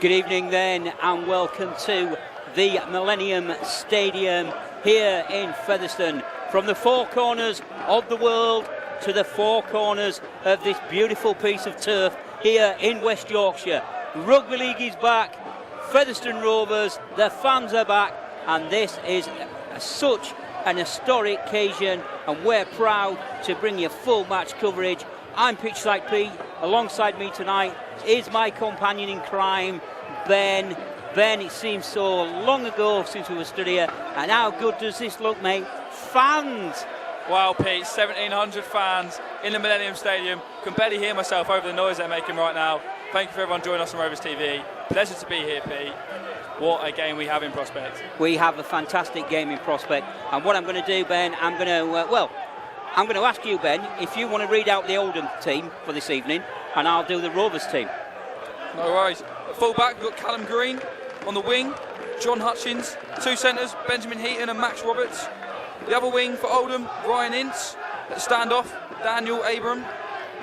Good evening then, and welcome to the Millennium Stadium here in Featherstone. From the four corners of the world to the four corners of this beautiful piece of turf here in West Yorkshire. Rugby League is back, Featherstone Rovers, the fans are back, and this is such an historic occasion, and we're proud to bring you full match coverage. I'm Pitchside Pete. Alongside me tonight is my companion in crime, Ben. Ben, it seems so long ago since we were stood here, and how good does this look, mate? Fans! Wow, Pete, 1,700 fans in the Millennium Stadium. Can barely hear myself over the noise they're making right now. Thank you for everyone joining us on Rovers TV. Pleasure to be here, Pete. What a game we have in prospect. We have a fantastic game in prospect, and what I'm going to do, Ben, I'm going to ask you, Ben, if you want to read out the Oldham team for this evening, and I'll do the Rovers team. No worries. At full-back, we've got Callum Green. On the wing, John Hutchins. Two centres, Benjamin Heaton and Max Roberts. The other wing for Oldham, Ryan Ince. At the standoff, Daniel Abram.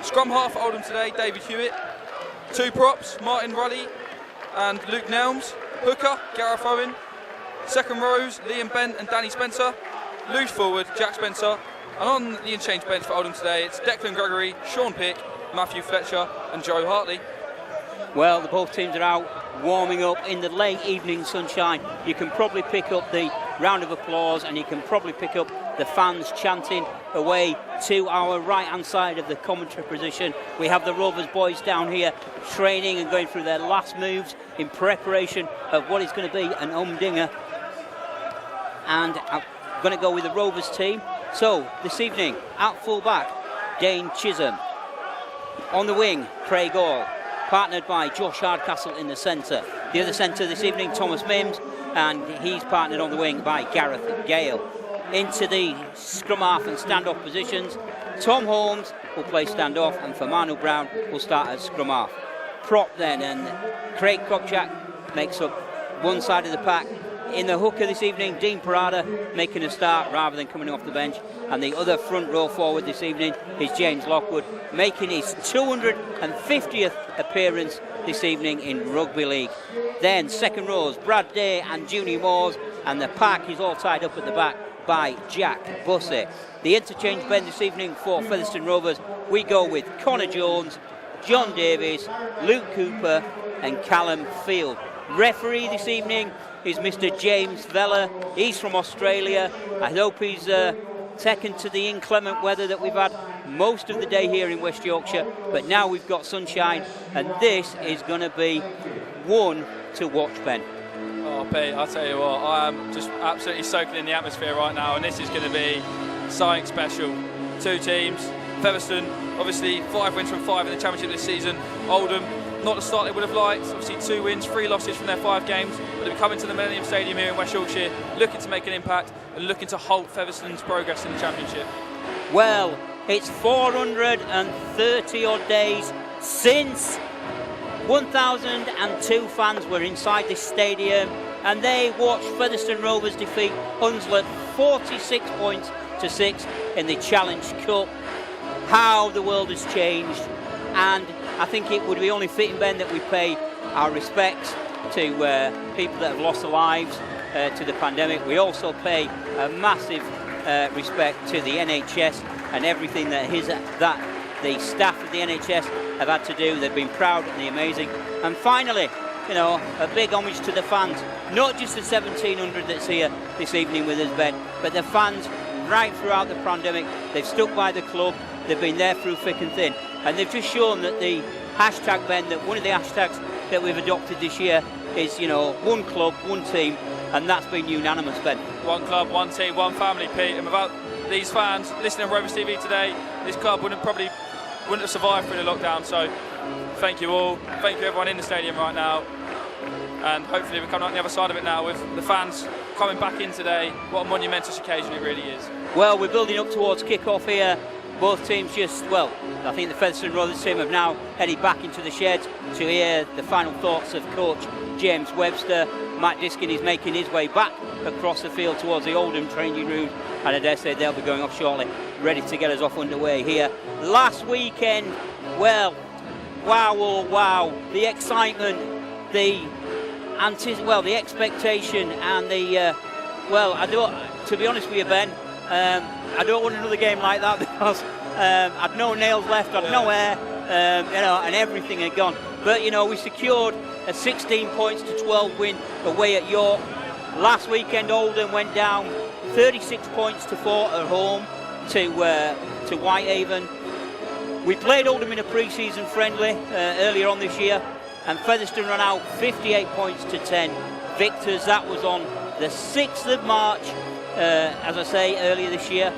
Scrum half for Oldham today, David Hewitt. Two props, Martin Ruddy and Luke Nelms. Hooker, Gareth Owen. Second rows, Liam Bent and Danny Spencer. Loose forward, Jack Spencer. And on the interchange bench for Oldham today, it's Declan Gregory, Sean Pick, Matthew Fletcher and Joe Hartley. Well, the both teams are out warming up in the late evening sunshine. You can probably pick up the round of applause, and you can probably pick up the fans chanting away to our right-hand side of the commentary position. We have the Rovers boys down here training and going through their last moves in preparation of what is going to be an humdinger. And I'm going to go with the Rovers team. So, this evening, at full-back, Dane Chisholm. On the wing, Craig Hall, partnered by Josh Hardcastle in the centre. The other centre this evening, Thomas Mims, and he's partnered on the wing by Gareth Gale. Into the scrum half and stand-off positions, Tom Holmes will play stand-off, and Fernando Brown will start as scrum half. Prop then, and Craig Kopchak makes up one side of the pack. In the hooker this evening, Dean Parada making a start rather than coming off the bench. And the other front row forward this evening is James Lockwood, making his 250th appearance this evening in Rugby League. Then second rows, Brad Day and Junie Moores, and the pack is all tied up at the back by Jack Bussey. The interchange bench this evening for Featherstone Rovers, we go with Connor Jones, John Davies, Luke Cooper and Callum Field. Referee this evening is Mr. James Vella. He's from Australia. I hope he's taken to the inclement weather that we've had most of the day here in West Yorkshire, but now we've got sunshine, and this is going to be one to watch, Ben. Oh, Pete, I'll tell you what, I am just absolutely soaking in the atmosphere right now, and this is going to be something special. Two teams, Featherstone, obviously 5 wins from 5 in the Championship this season. Oldham, not the start they would have liked, obviously 2 wins, 3 losses from their 5 games, but they're coming to the Millennium Stadium here in West Yorkshire, looking to make an impact and looking to halt Featherstone's progress in the Championship. Well, it's 430 odd days since 1,002 fans were inside this stadium, and they watched Featherstone Rovers defeat Hunslet 46 points to 6 in the Challenge Cup. How the world has changed, and I think it would be only fitting, Ben, that we pay our respects to people that have lost their lives to the pandemic. We also pay a massive respect to the NHS and everything that the staff of the NHS have had to do. They've been proud and amazing. And finally, you know, a big homage to the fans, not just the 1,700 that's here this evening with us, Ben, but the fans right throughout the pandemic. They've stuck by the club. They've been there through thick and thin, and they've just shown that the hashtag, Ben, that one of the hashtags that we've adopted this year is, you know, one club, one team, and that's been unanimous, Ben. One club, one team, one family, Pete. And without these fans listening on Rovers TV today, this club wouldn't have survived through the lockdown. So thank you all. Thank you everyone in the stadium right now. And hopefully we're coming out the other side of it now with the fans coming back in today. What a monumentous occasion it really is. Well, we're building up towards kick-off here. Both teams I think the Featherstone Rovers team have now headed back into the sheds to hear the final thoughts of coach James Webster. Matt Diskin is making his way back across the field towards the Oldham training room, and I dare say they'll be going off shortly, ready to get us off underway here. Last weekend, well, wow, oh wow, the excitement the expectation and the to be honest with you, Ben, I don't want another game like that because I'd no nails left, I'd no hair, and everything had gone. But we secured a 16 points to 12 win away at York. Last weekend Oldham went down 36 points to 4 at home to Whitehaven. We played Oldham in a pre-season friendly earlier on this year, and Featherstone ran out 58 points to 10 victors. That was on the 6th of March, as I say, earlier this year.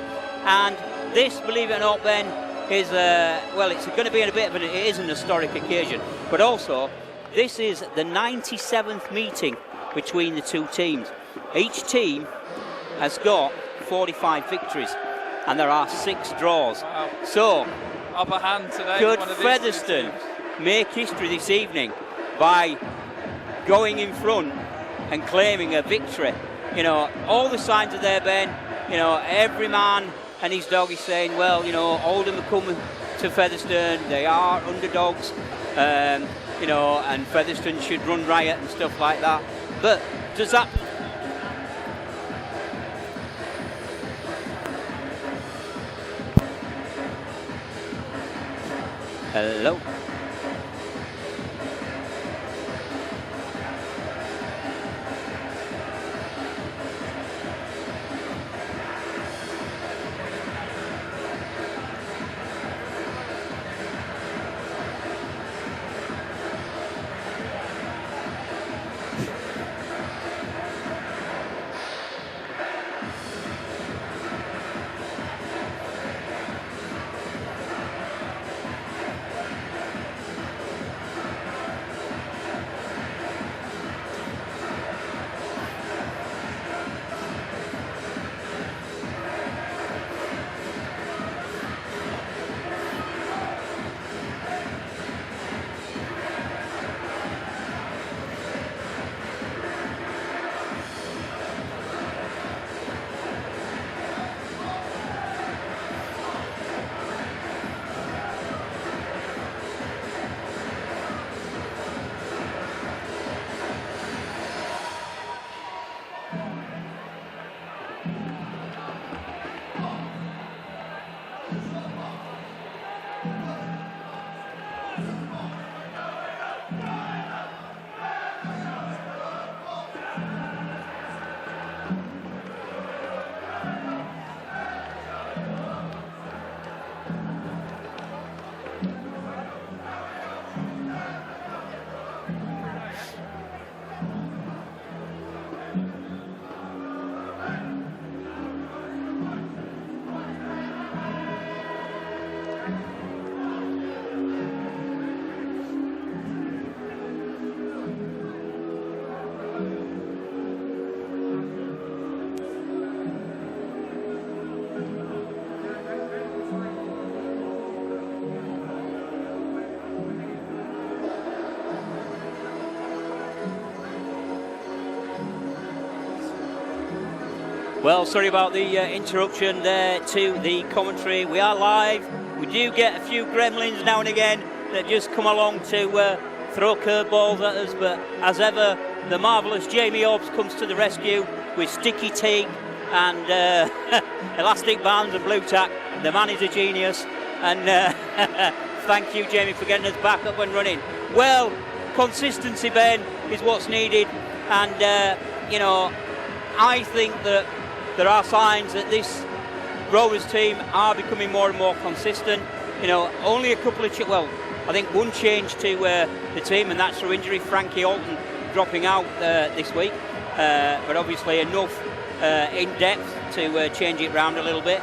And this, believe it or not, Ben, is it's going to be it is an historic occasion, but also this is the 97th meeting between the two teams. Each team has got 45 victories, and there are 6 draws. Wow. So, upper hand today. Could Featherstone make history this evening by going in front and claiming a victory? All the signs are there, Ben. Every man and his dog is saying, well, Oldham are coming to Featherstone. They are underdogs, and Featherstone should run riot and stuff like that. But does that... Hello? Well, sorry about the interruption there to the commentary. We are live. We do get a few gremlins now and again that just come along to throw curveballs at us, but as ever, the marvellous Jamie Hobbs comes to the rescue with sticky tape and elastic bands and blue tack. The man is a genius, and thank you, Jamie, for getting us back up and running. Well, consistency, Ben, is what's needed, and I think that there are signs that this Rovers team are becoming more and more consistent. Only a couple of I think one change to the team, and that's through injury. Frankie Alton dropping out this week, but obviously enough in depth to change it round a little bit.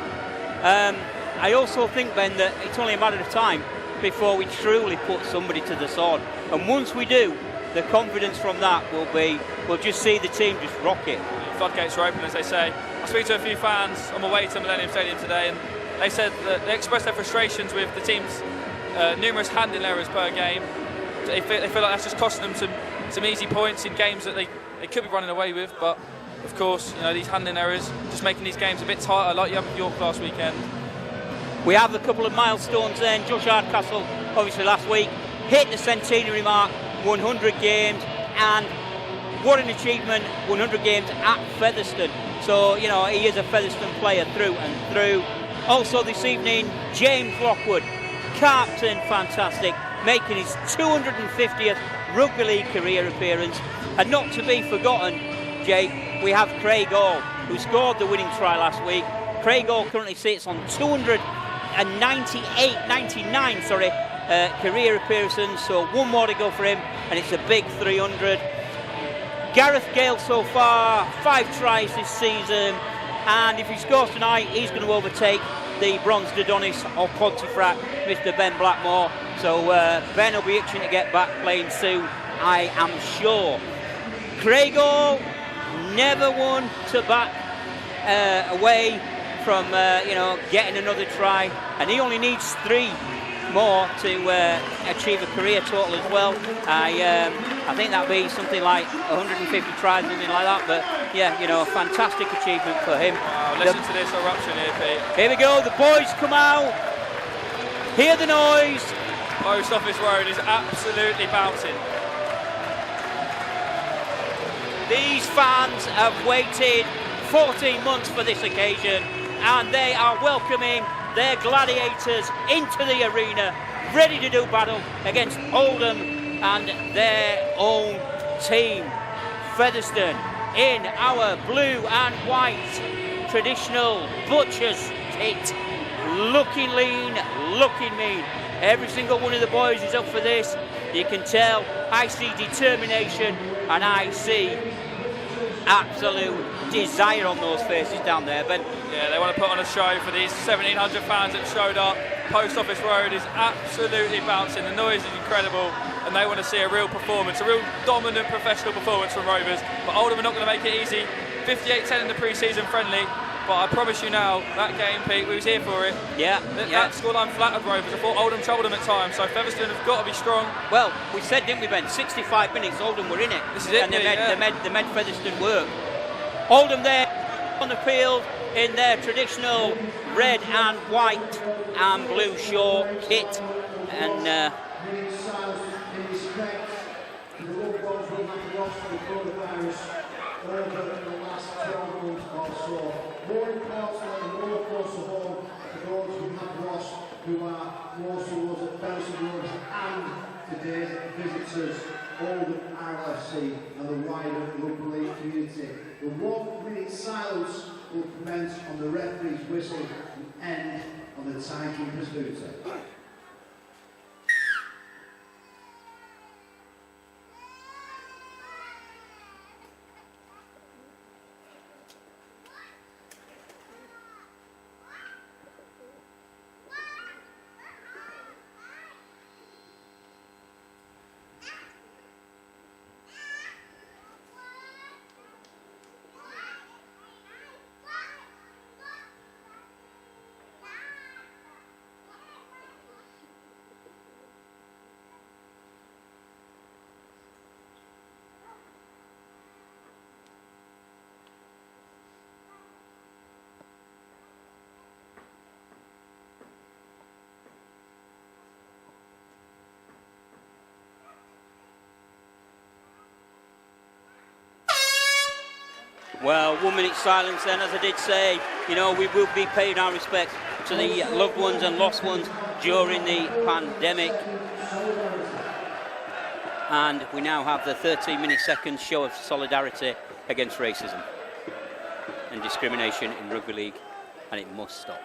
I also think, Ben, that it's only a matter of time before we truly put somebody to the sword, and once we do, the confidence from that we'll just see the team just rocket. Floodgates are open, as they say. I speak to a few fans on my way to Millennium Stadium today, and they said that they expressed their frustrations with the team's numerous handling errors per game. They feel like that's just costing them some easy points in games that they could be running away with. But of course, these handling errors just making these games a bit tighter, like you had with York last weekend. We have a couple of milestones then. Josh Hardcastle, obviously last week, hit the centenary mark, 100 games. and what an achievement, 100 games at Featherstone. So, you know, he is a Featherstone player through and through. Also this evening, James Lockwood, captain, fantastic, making his 250th Rugby League career appearance. And not to be forgotten, Jake, we have Craig Hall, who scored the winning try last week. Craig Hall currently sits on 99 career appearances, so one more to go for him, and it's a big 300. Gareth Gale so far, 5 tries this season, and if he scores tonight, he's going to overtake the bronze Adonis of Pontefract, Mr. Ben Blackmore. So Ben will be itching to get back playing soon, I am sure. Craig Hall, never one to back away from getting another try, and he only needs 3 more to achieve a career total as well. I think that'd be something like 150 tries, something like that. But yeah, you know, a fantastic achievement for him. Wow, listen to this eruption here, Pete. Here we go, the boys come out. Hear the noise. Post Office Road is absolutely bouncing. These fans have waited 14 months for this occasion, and they are welcoming their gladiators into the arena, ready to do battle against Oldham and their own team. Featherstone in our blue and white traditional butcher's kit, looking lean, looking mean. Every single one of the boys is up for this. You can tell I see determination and I see absolute desire on those faces down there, Ben. Yeah, they want to put on a show for these 1,700 fans that showed up. Post Office Road is absolutely bouncing. The noise is incredible, and they want to see a real performance, a real dominant professional performance from Rovers. But Oldham are not going to make it easy. 58-10 in the pre-season friendly. But I promise you now, that game, Pete, we was here for it. Yeah. That scoreline flattered Rovers. I thought Oldham troubled them at times, so Featherstone have got to be strong. Well, we said, didn't we, Ben? 65 minutes, Oldham were in it. This is it, and they made Featherstone work. Oldham there on the field in their traditional red and white and blue short kit. And more importantly, more across the hall, for those who have lost, who are more towards the Featherstone Rovers and today's visitors, Oldham RFC and the wider Rugby League community. The 1-minute silence will commence on the referee's whistle and end on the timekeeper's hooter. well, 1 minute silence then, as I did say. You know, we will be paying our respects to the loved ones and lost ones during the pandemic. And we now have the 13-minute second show of solidarity against racism and discrimination in rugby league, and it must stop.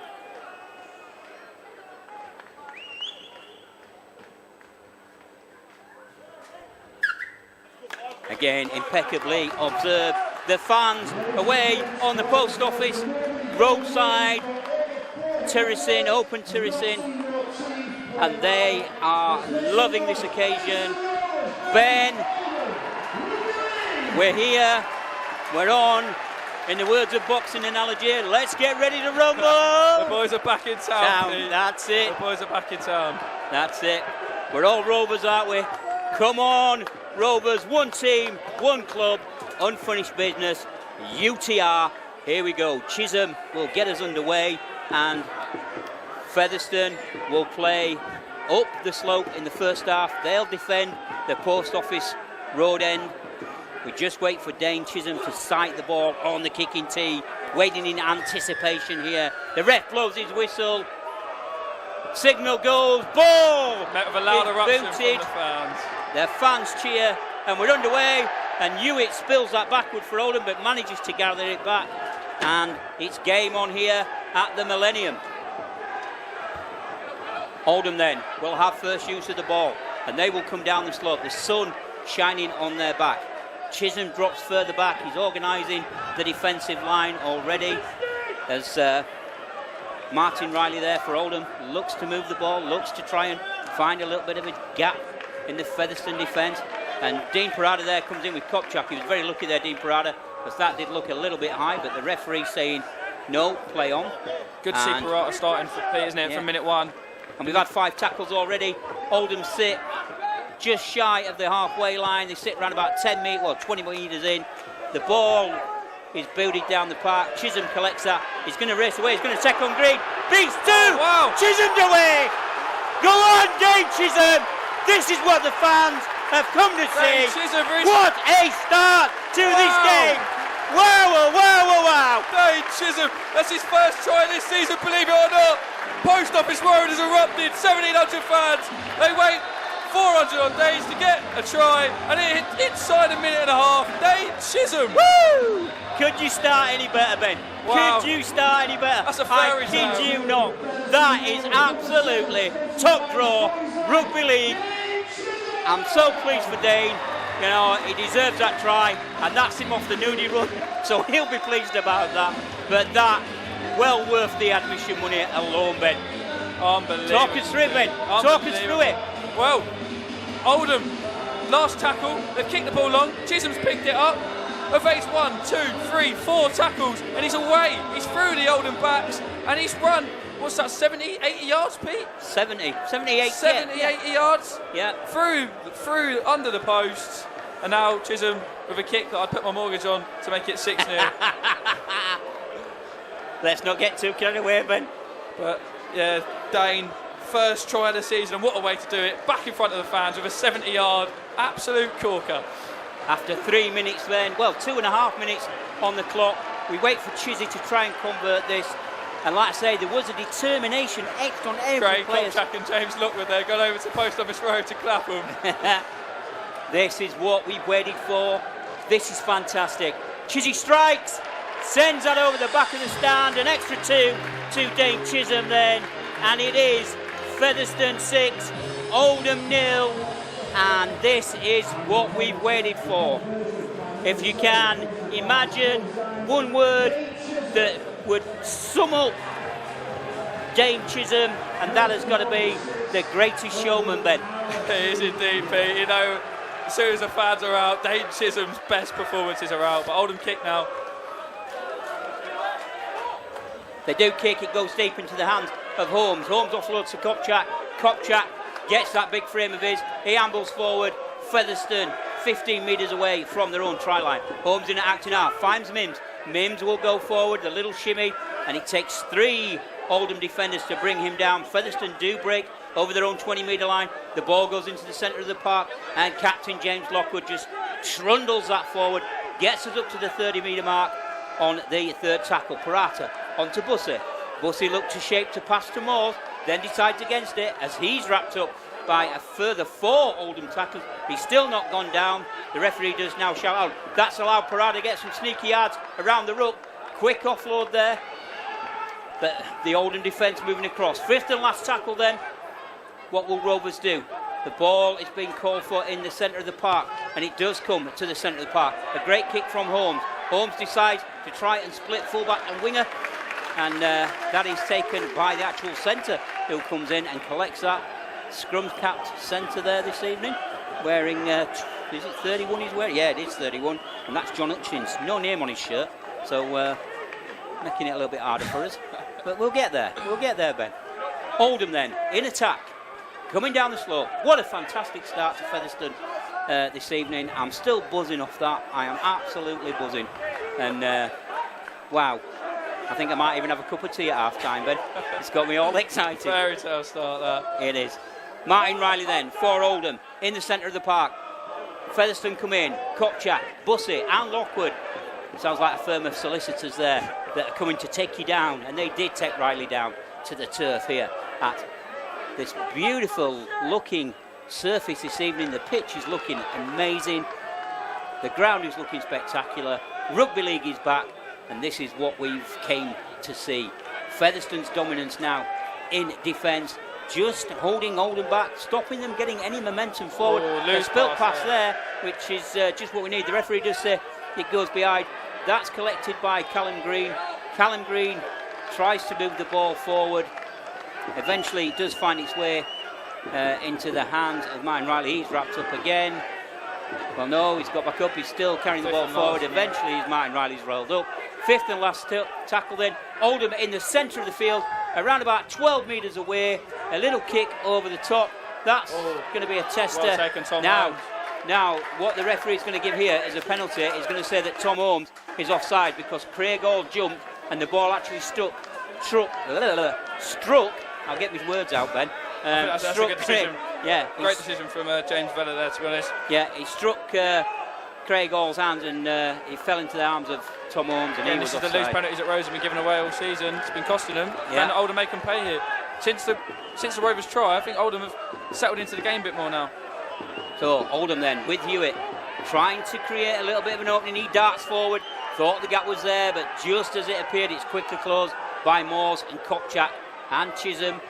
Again, impeccably observed. The fans away on the post office, roadside, terracing, open terracing, and they are loving this occasion. Ben, we're here, we're on. In the words of boxing analogy, let's get ready to rumble. The boys are back in town. That's it. The boys are back in town. That's it. We're all Rovers, aren't we? Come on, Rovers, one team, one club, unfinished business, UTR. Here we go. Chisholm will get us underway, and Featherstone will play up the slope in the first half. They'll defend the post office road end. We just wait for Dane Chisholm to sight the ball on the kicking tee, waiting in anticipation here. The ref blows his whistle. Signal goes, ball! Met with a loud eruption from booted. the fans. The fans cheer, and we're underway. And Hewitt spills that backward for Oldham, but manages to gather it back. And it's game on here at the Millennium. Oldham then will have first use of the ball, and they will come down the slope. The sun shining on their back. Chisholm drops further back. He's organising the defensive line already. As Martin Riley there for Oldham looks to move the ball, looks to try and find a little bit of a gap in the Featherstone defence. And Dean Parada there comes in with Kopchak. He was very lucky there, Dean Parada, because that did look a little bit high, but the referee saying no, play on. Good to see Parada starting for Pete, isn't it, from minute 1. And we've had 5 tackles already. Oldham sit just shy of the halfway line. They sit around about 10 metres, well, 20 metres in. The ball is builded down the park. Chisholm collects that. He's going to race away. He's going to take on Green. Beats 2! Oh, wow. Chisholm's away! Go on, Dane Chisholm! This is what the fans have come to see. What a start to this game! Wow, wow, wow, wow! Dane Chisholm, that's his first try this season, believe it or not. Post Office Road has erupted, 1,700 fans. They wait 400 odd days to get a try, and it hit inside a minute and a half. Dane Chisholm. Woo! Could you start any better, Ben? Wow. Could you start any better? That's a fairy tale. I kid you not. That is absolutely top draw rugby league. I'm so pleased for Dane. You know, he deserves that try, and that's him off the nudie run, so he'll be pleased about that. But that, well worth the admission money alone, Ben. Unbelievable. Talk us through it, Ben. Talk us through it. Well, Oldham, last tackle, they've kicked the ball long, Chisholm's picked it up, evades 1, 2, 3, 4 tackles, and he's away. He's through the Oldham backs, and he's run, what's that, 70, 80 yards, Pete? 70, 78, 80 yards? Yeah. Through under the posts, and now Chisholm with a kick that I'd put my mortgage on to make it 6-0. Let's not get too carried away, Ben. But, yeah, Dane, first try of the season, and what a way to do it, back in front of the fans with a 70-yard absolute corker. After 3 minutes then, well, 2.5 minutes on the clock, we wait for Chizzy to try and convert this, and like I say, there was a determination etched on every player. Kopchak and James Lockwood there, gone over to Post Office Road to Clapham. This is what we've waited for. This is fantastic. Chizzy strikes, sends that over the back of the stand, an extra 2 to Dane Chisholm then, and it is Featherstone 6, Oldham 0, and this is what we've waited for. If you can imagine one word that would sum up Dane Chisholm, and that has got to be the greatest showman, Ben. It is indeed, Pete. You know, as soon as the fans are out, Dane Chisholm's best performances are out, but Oldham kick now. They do kick, it goes deep into the hands of Holmes. Holmes offloads to Kopchak. Kopchak gets that big frame of his. He ambles forward. Featherstone 15 metres away from their own try line. Holmes in at acting half, finds Mims. Mims will go forward, the little shimmy, and it takes 3 Oldham defenders to bring him down. Featherstone do break over their own 20-metre line. The ball goes into the centre of the park, and Captain James Lockwood just trundles that forward, gets us up to the 30-metre mark on the 3rd tackle. Parata onto Bussey. Bussey looked to shape to pass to Moores, then decides against it as he's wrapped up by a further 4 Oldham tackles. He's still not gone down. The referee does now shout out. That's allowed Parada to get some sneaky yards around the ruck. Quick offload there. But the Oldham defence moving across. 5th and last tackle then. What will Rovers do? The ball is being called for in the centre of the park, and it does come to the centre of the park. A great kick from Holmes. Holmes decides to try and split fullback and winger, and that is taken by the actual centre, who comes in and collects that. Scrum's capped centre there this evening, wearing, is it 31 he's wearing? Yeah, it is 31, and that's John Hutchins. No name on his shirt, so making it a little bit harder for us. But we'll get there, Ben. Oldham then, in attack, coming down the slope. What a fantastic start to Featherstone this evening. I'm still buzzing off that. I am absolutely buzzing. And wow, I think I might even have a cup of tea at half time, Ben. It's got me all excited. Fairy tale start that. It is. Martin Riley then for Oldham in the centre of the park. Featherstone come in, Kopchak, Bussey and Lockwood. Sounds like a firm of solicitors there that are coming to take you down, and they did take Riley down to the turf here at this beautiful looking surface this evening. The pitch is looking amazing, the ground is looking spectacular, rugby league is back, and this is what we've came to see. Featherstone's dominance now in defence, just holding Oldham back, stopping them getting any momentum forward. A spilt pass there, which is just what we need. The referee does say it goes behind. That's collected by Callum Green. Callum Green tries to move the ball forward. Eventually it does find its way into the hands of Martin Riley. He's wrapped up again. Well, no, he's got back up. He's still carrying the ball forward. Eventually Martin Riley's rolled up. Fifth and last tackle then. Oldham in the centre of the field, around about 12 metres away. A little kick over the top. That's going to be a tester. Well taken, Tom Now, what the referee is going to give here is a penalty. He's going to say that Tom Holmes is offside because Craig Hall jumped and the ball actually struck. I'll get my words out, Ben. That's a good decision. Yeah, great decision from James Vella there, to be honest. Yeah, he struck Craig Hall's hand and he fell into the arms of Tom Holmes, and he was offside. This is the loose penalties that Rovers have been giving away all season. It's been costing them. Yeah. And Oldham make them pay here. Since the Rovers try, I think Oldham have settled into the game a bit more now. So Oldham then with Hewitt trying to create a little bit of an opening. He darts forward, thought the gap was there, but just as it appeared, it's quickly closed by Moores and Kopchak and Chisholm.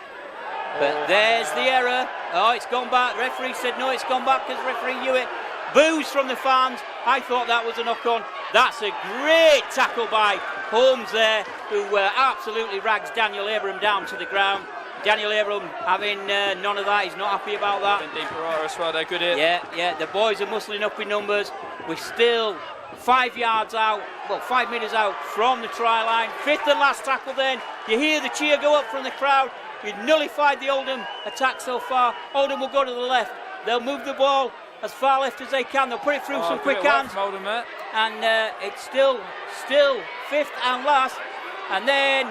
But there's the error. Oh, it's gone back. The referee said no, it's gone back because referee Hewitt. Boos from the fans. I thought that was a knock-on. That's a great tackle by Holmes there, who absolutely rags Daniel Abraham down to the ground. Daniel Abraham having none of that. He's not happy about that. And Dean Pereira as well, they're good here. Yeah, the boys are muscling up in numbers. We're still 5 yards out, well, 5 metres out from the try line. Fifth and last tackle then. You hear the cheer go up from the crowd. You've nullified the Oldham attack so far. Oldham will go to the left. They'll move the ball as far left as they can. They'll put it through some quick hands. Oldham, and it's still fifth and last. And then,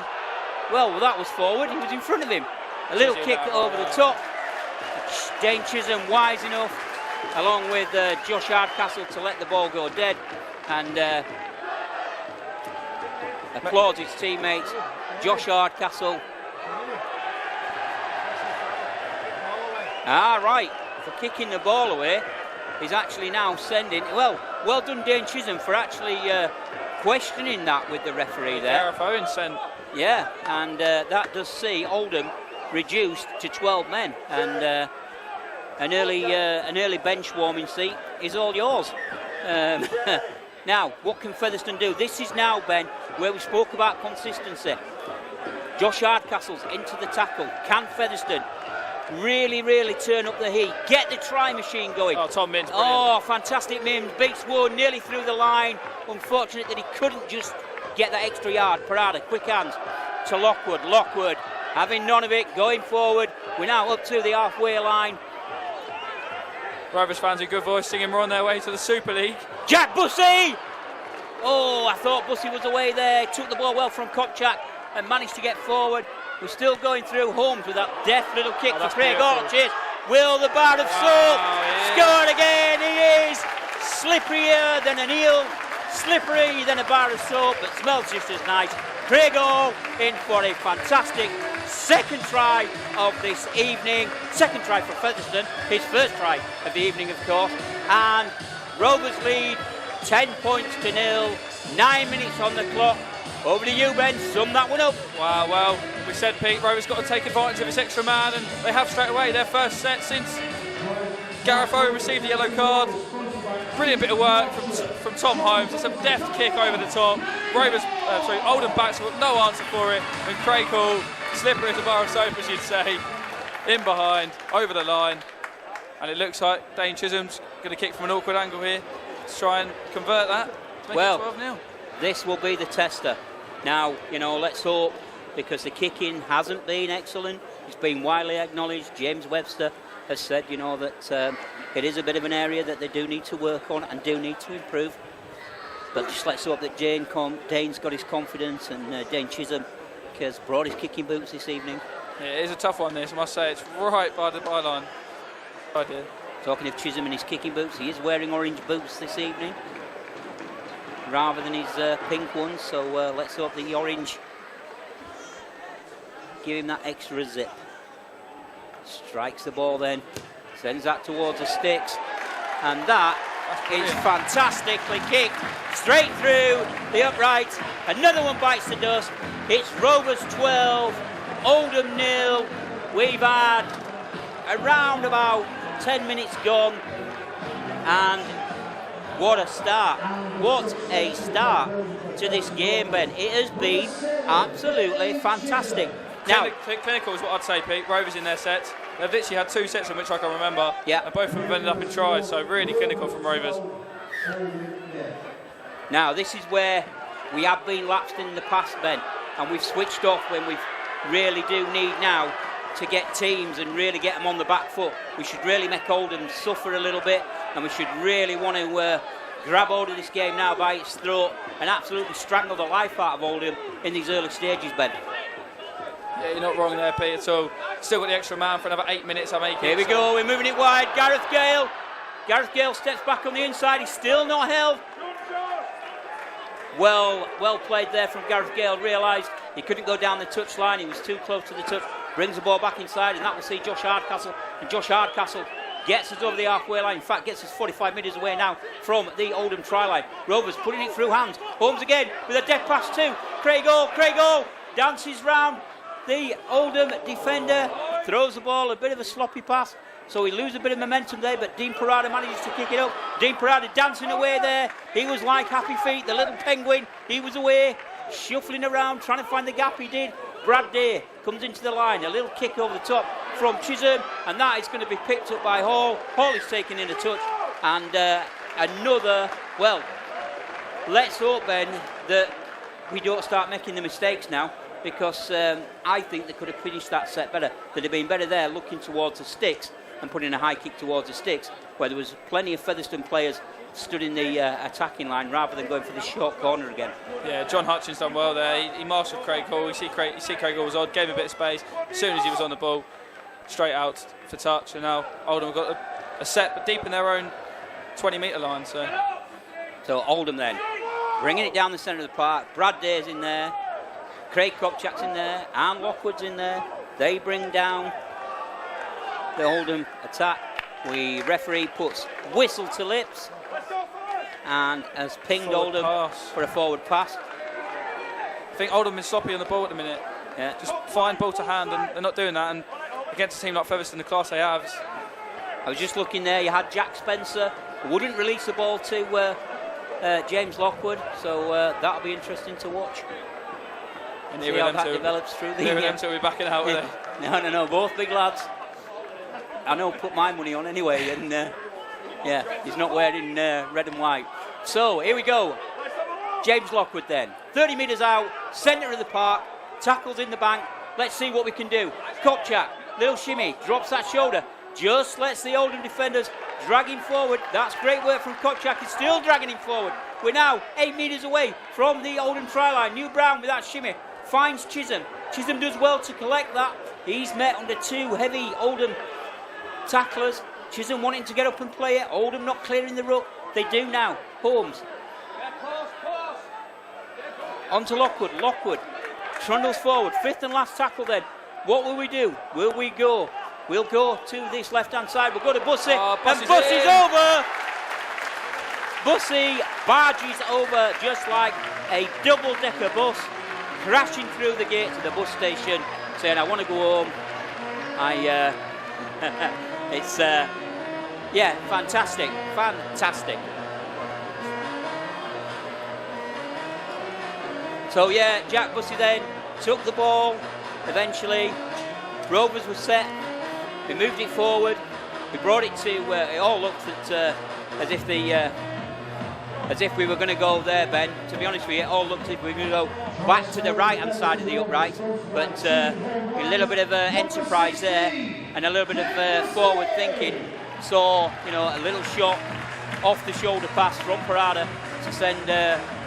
well, that was forward. He was in front of him. A little kick over the top. Dane Chisholm wise enough, along with Josh Hardcastle, to let the ball go dead and applauds his teammates. Josh Hardcastle. Right, for kicking the ball away. He's actually now sending, well done Dane Chisholm for actually questioning that with the referee there. Gareth Owen sent. Yeah, and that does see Oldham reduced to 12 men, and an early bench warming seat is all yours. Now, what can Featherstone do? This is now, Ben, where we spoke about consistency. Josh Hardcastle's into the tackle. Can Featherstone really turn up the heat? Get the try machine going. Oh, Tom Mims, brilliant. Oh, fantastic Mims. Beats Wood nearly through the line. Unfortunate that he couldn't just get that extra yard. Parada, quick hands to Lockwood. Lockwood having none of it, going forward. We're now up to the halfway line. Rovers fans in good voice singing we're on their way to the Super League. Jack Bussey! Oh, I thought Bussey was away there. Took the ball well from Kopchak and managed to get forward. We're still going through. Holmes with that deft little kick for Craig Cheers. Will the bar of soap score again? He is slipperier than an eel, slippery than a bar of soap, but smells just as nice. Craig Hall in for a fantastic second try of this evening. Second try for Featherstone, his first try of the evening, of course. And Rovers lead 10 points to 0. 9 minutes on the clock. Over to you, Ben. Sum that one up. Wow, well, we said, Pete, Rovers got to take advantage of this extra man, and they have straight away. Their first set since Gareth Owen received the yellow card. Brilliant bit of work from Tom Holmes. It's a deft kick over the top. Oldham backs with no answer for it. And Craig Hall, slippery as a bar of soap, as you'd say, in behind, over the line. And it looks like Dane Chisholm's going to kick from an awkward angle here to try and convert that to make it 12-0. This will be the tester. Now, let's hope, because the kicking hasn't been excellent. It's been widely acknowledged. James Webster has said, that it is a bit of an area that they do need to work on and do need to improve. But just let's hope that Dane's got his confidence, and Dane Chisholm has brought his kicking boots this evening. Yeah, it is a tough one, this, I must say. It's right by the byline. Right here. Talking of Chisholm and his kicking boots, he is wearing orange boots this evening rather than his pink ones, so let's hope the orange give him that extra zip. Strikes the ball then, sends that towards the sticks, and that is fantastically kicked straight through the uprights. Another one bites the dust. It's Rovers 12, Oldham 0. We've had around about 10 minutes gone, and what a start. What a start to this game, Ben. It has been absolutely fantastic. Now, clinical is what I'd say, Pete. Rovers in their sets. They've literally had 2 sets in which I can remember. Yeah. And both of them have ended up in tries, so really clinical from Rovers. Now, this is where we have been lapsed in the past, Ben, and we've switched off when we really do need now to get teams and really get them on the back foot. We should really make Oldham suffer a little bit, and we should really want to grab hold of this game now by its throat and absolutely strangle the life out of Oldham in these early stages, Ben. Yeah, you're not wrong there, Pete, at all. Still got the extra man for another 8 minutes, I make it. Here we go, we're moving it wide. Gareth Gale. Gareth Gale steps back on the inside. He's still not held. Well played there from Gareth Gale. Realised he couldn't go down the touchline. He was too close to the touch. Brings the ball back inside, and that will see Josh Hardcastle. And Josh Hardcastle gets us over the halfway line. In fact, gets us 45 metres away now from the Oldham try line. Rovers putting it through hands. Holmes again with a dead pass too. Craig Hall dances round the Oldham defender, throws the ball, a bit of a sloppy pass, so he loses a bit of momentum there, but Dean Parada manages to kick it up. Dean Parada dancing away there. He was like Happy Feet, the little penguin. He was away, shuffling around, trying to find the gap. He did. Brad Day comes into the line, a little kick over the top from Chisholm, and that is going to be picked up by Hall. Hall is taken in a touch, and another, well, let's hope, Ben, that we don't start making the mistakes now, because I think they could have finished that set better. They'd have been better there looking towards the sticks and putting a high kick towards the sticks, where there was plenty of Featherstone players stood in the attacking line rather than going for the short corner again. Yeah, John Hutchins done well there. He marshalled Craig Hall. You see Craig Hall was odd, gave him a bit of space. As soon as he was on the ball, straight out for touch. And now Oldham have got a set, but deep in their own 20-metre line. So Oldham then, bringing it down the centre of the park. Brad Day's in there. Craig Kopchak's in there. Anne Lockwood's in there. They bring down the Oldham attack. Referee puts whistle to lips and has pinged Forward Oldham pass for a forward pass. I think Oldham is sloppy on the ball at the minute. Yeah. Just fine ball to hand, and they're not doing that. And against a team like Featherstone, the class they have. I was just looking there. You had Jack Spencer, who wouldn't release the ball to James Lockwood, so that'll be interesting to watch. And see how that develops through the game. Will be backing out with it. No, both big lads. I know, put my money on anyway, and yeah, he's not wearing red and white. So here we go. James Lockwood then, 30 metres out, centre of the park, tackles in the bank. Let's see what we can do. Kopchak, little shimmy, drops that shoulder, just lets the Oldham defenders drag him forward. That's great work from Kopchak. He's still dragging him forward. We're now 8 metres away from the Oldham try line. New Brown with that shimmy finds Chisholm. Chisholm does well to collect that. He's met under 2 heavy Oldham tacklers. Chisholm wanting to get up and play it. Oldham not clearing the ruck. They do now. Holmes. On to Lockwood. Lockwood trundles forward. 5th and last tackle then. What will we do? Will we go? We'll go to this left-hand side. We'll go to Bussey. And Bussey's over. Bussey barges over just like a double-decker bus, crashing through the gate to the bus station, saying, I want to go home. It's, yeah, fantastic. So, yeah, Jack Bussey then took the ball. Eventually, Rovers was set. We moved it forward. We brought it to, it all looked at, as if we were going to go there, Ben. To be honest with you, it all looked as if we were going to go back to the right-hand side of the upright. But a little bit of enterprise there and a little bit of forward thinking. So, you know, a little shot off the shoulder pass from Parada to send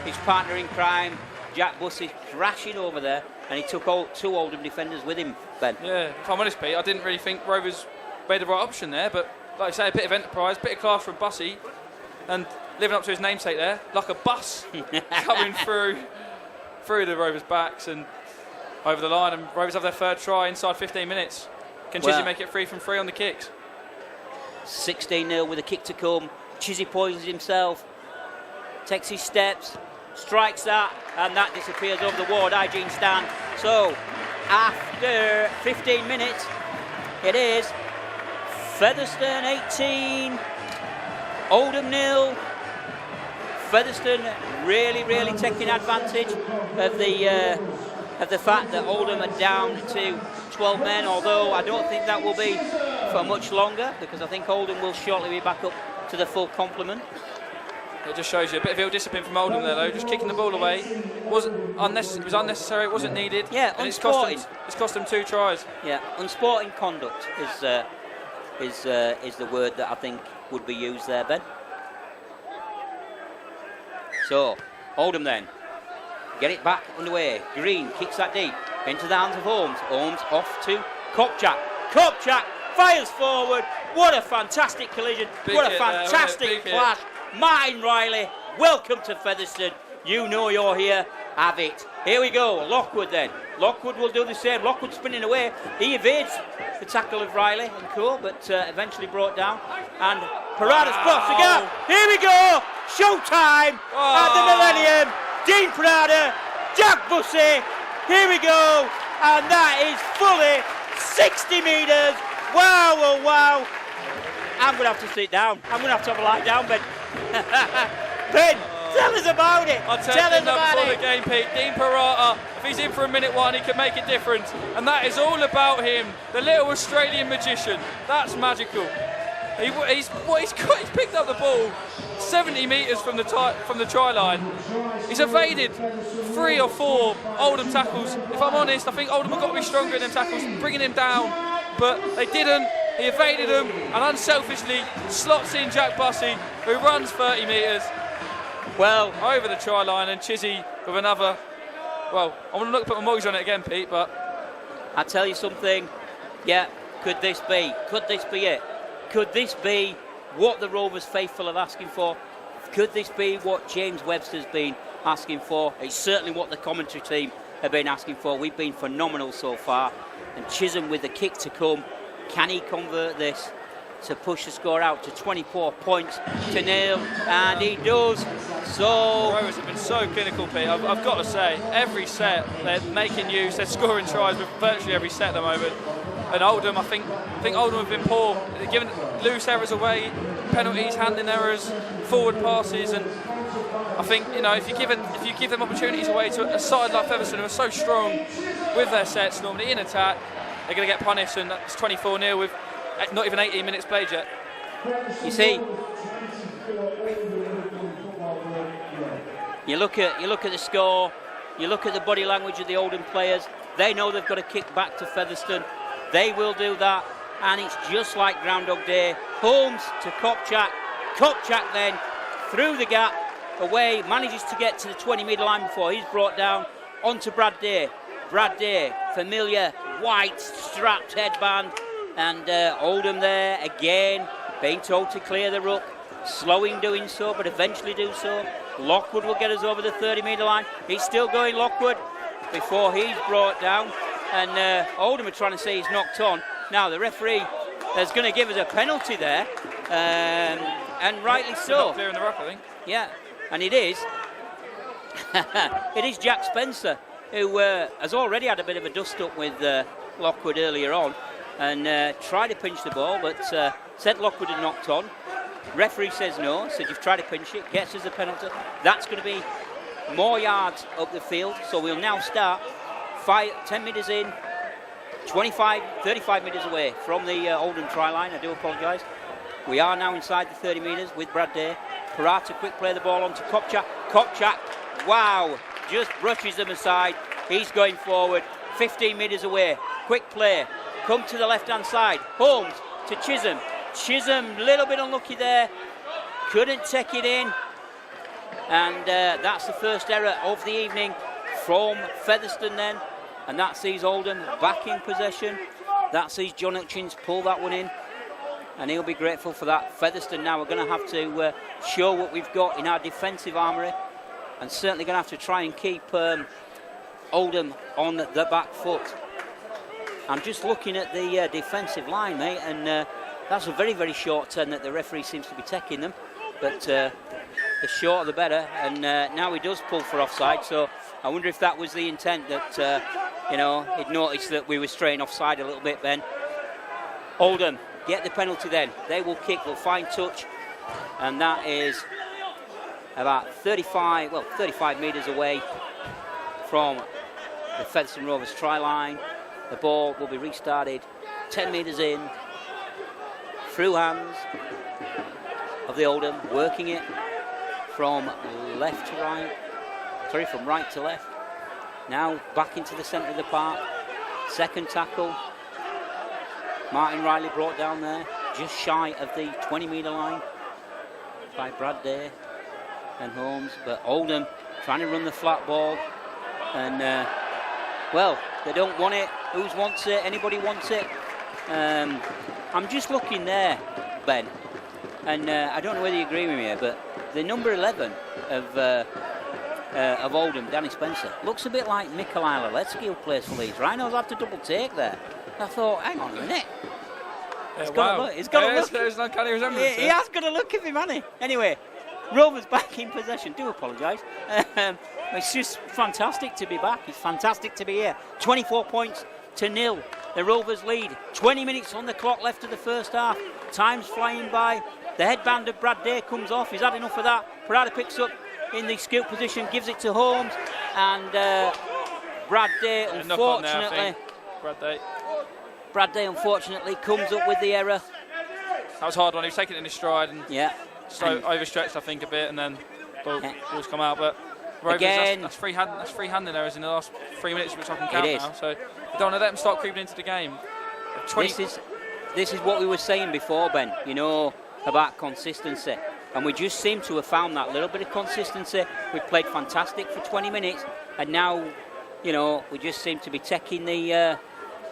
his partner in crime, Jack Bussey, crashing over there. And he took 2 Oldham defenders with him, Ben. Yeah, if I'm honest, Pete, I didn't really think Rovers made the right option there, but like I say, a bit of enterprise, bit of class from Bussy, and living up to his namesake there, like a bus coming through the Rovers' backs and over the line, and Rovers have their third try inside 15 minutes. Can Chizzy make it 3 from 3 on the kicks? 16-0 with a kick to come. Chizzy poisons himself, takes his steps, strikes that, and that disappears over the ward hygiene stand. So after 15 minutes, it is Featherstone 18, Oldham 0. Featherstone really taking advantage of the fact that Oldham are down to 12 men, although I don't think that will be for much longer, because I think Oldham will shortly be back up to the full complement. It just shows you a bit of ill discipline from Oldham there, though, just kicking the ball away. It was unnecessary, it wasn't needed. Yeah, and unsporting. It's cost them 2 tries. Yeah, unsporting conduct is the word that I think would be used there, Ben. So, Oldham then get it back underway. Green kicks that deep into the hands of Holmes. Holmes off to Kopchak. Kopchak fires forward. What a fantastic collision. What a fantastic clash. Martin Riley, welcome to Featherstone. You know you're here. Have it. Here we go. Lockwood then. Lockwood will do the same. Lockwood spinning away. He evades the tackle of Riley and co, but eventually brought down. And Parada's crossed the gap. Here we go. Showtime at the Millennium. Dean Parada, Jack Bussey. Here we go. And that is fully 60 metres. Wow, oh, wow. I'm going to have to sit down. I'm going to have a lie down, Ben. Ben, tell us about it. I'll tell you before the game, Pete. Dean Parada, if he's in for a minute one, he can make a difference. And that is all about him, the little Australian magician. That's magical. He's picked up the ball 70 metres from the try line. He's evaded 3 or 4 Oldham tackles. If I'm honest, I think Oldham have got to be stronger in them tackles, bringing him down. But they didn't. He evaded them and unselfishly slots in Jack Bussey, who runs 30 metres over the try line, and Chizzy with another. Well, I'm going to look at my mugs on it again, Pete, but I tell you something. Yeah, could this be? Could this be it? Could this be what the Rovers faithful are asking for? Could this be what James Webster's been asking for? It's certainly what the commentary team have been asking for. We've been phenomenal so far. And Chisholm with the kick to come. Can he convert this to push the score out to 24 points to 0? And he does. So the Rovers have been so clinical, Pete. I've got to say, every set they're making use, they're scoring tries with virtually every set at the moment. And Oldham, I think Oldham have been poor. They're giving loose errors away, penalties, handing errors, forward passes, and I think, you know, if you give them opportunities away to a side like Featherstone, who are so strong with their sets normally in attack, they're going to get punished, and that's 24-0 with not even 18 minutes played yet. You see, you look at the score, you look at the body language of the Oldham players. They know they've got to kick back to Featherstone. They will do that, and it's just like Groundhog Day. Holmes to Kopchak. Kopchak then through the gap, away, manages to get to the 20-metre line before he's brought down onto Brad Day. Brad Day, familiar white strapped headband, and Oldham there again, being told to clear the ruck, slowing doing so, but eventually do so. Lockwood will get us over the 30-metre line. He's still going, Lockwood, before he's brought down. And Oldham are trying to say he's knocked on. Now the referee is going to give us a penalty there, and rightly so. Not clearing the ruck, I think. Yeah, and it is. It is Jack Spencer, who has already had a bit of a dust-up with Lockwood earlier on, and tried to pinch the ball, but said Lockwood had knocked on. Referee says no, said you've tried to pinch it, gets us a penalty. That's going to be more yards up the field, so we'll now start 10 metres in, 35 metres away from the Oldham try line. I do apologise. We are now inside the 30 metres with Brad Day. Parata quick play the ball onto Kopchak. Kopchak, wow, just brushes them aside. He's going forward, 15 metres away. Quick play, come to the left-hand side. Holmes to Chisholm. Chisholm, a little bit unlucky there. Couldn't take it in. And that's the first error of the evening from Featherstone then. And that sees Oldham back in possession. That sees John Hutchins pull that one in. and he'll be grateful for that. Featherstone now are going to have to show what we've got in our defensive armoury, and certainly going to have to try and keep Oldham on the back foot. I'm just looking at the defensive line, mate, and that's a very, very short turn that the referee seems to be taking them. But the shorter the better, and now he does pull for offside, so I wonder if that was the intent, that he'd noticed that we were straying offside a little bit then. Oldham get the penalty then. They will kick, they'll find touch, and that is about 35 metres away from the Featherstone Rovers try line. The ball will be restarted 10 metres in, through hands of the Oldham, working it from left to right, from right to left. Now back into the centre of the park. Second tackle. Martin Riley brought down there, just shy of the 20-metre line by Brad Day and Holmes. But Oldham trying to run the flat ball, and they don't want it. Who wants it? Anybody wants it? I'm just looking there, Ben, and I don't know whether you agree with me here, but the number 11 of Oldham, Danny Spencer, looks a bit like Mikael Aletsky, who plays for Leeds. Rhinos have to double take there. I thought, hang on a minute. He's got a look. There's an uncanny resemblance. He has got a look of him, hasn't he? Anyway, Rovers back in possession. Do apologise. It's just fantastic to be back. It's fantastic to be here. 24 points to 0. The Rovers lead. 20 minutes on the clock left of the first half. Time's flying by. The headband of Brad Day comes off. He's had enough of that. Parada picks up in the scoop position, gives it to Holmes, and Brad Day, unfortunately, Brad Day unfortunately comes up with the error. That was a hard one. He was taking it in his stride and so overstretched, I think, a bit, and then balls come out. But Rovers, again, that's free handing errors in the last 3 minutes, which I can count now. So we don't want to let them start creeping into the game. This is what we were saying before, Ben. About consistency. And we just seem to have found that little bit of consistency. We've played fantastic for 20 minutes, and now, we just seem to be taking the,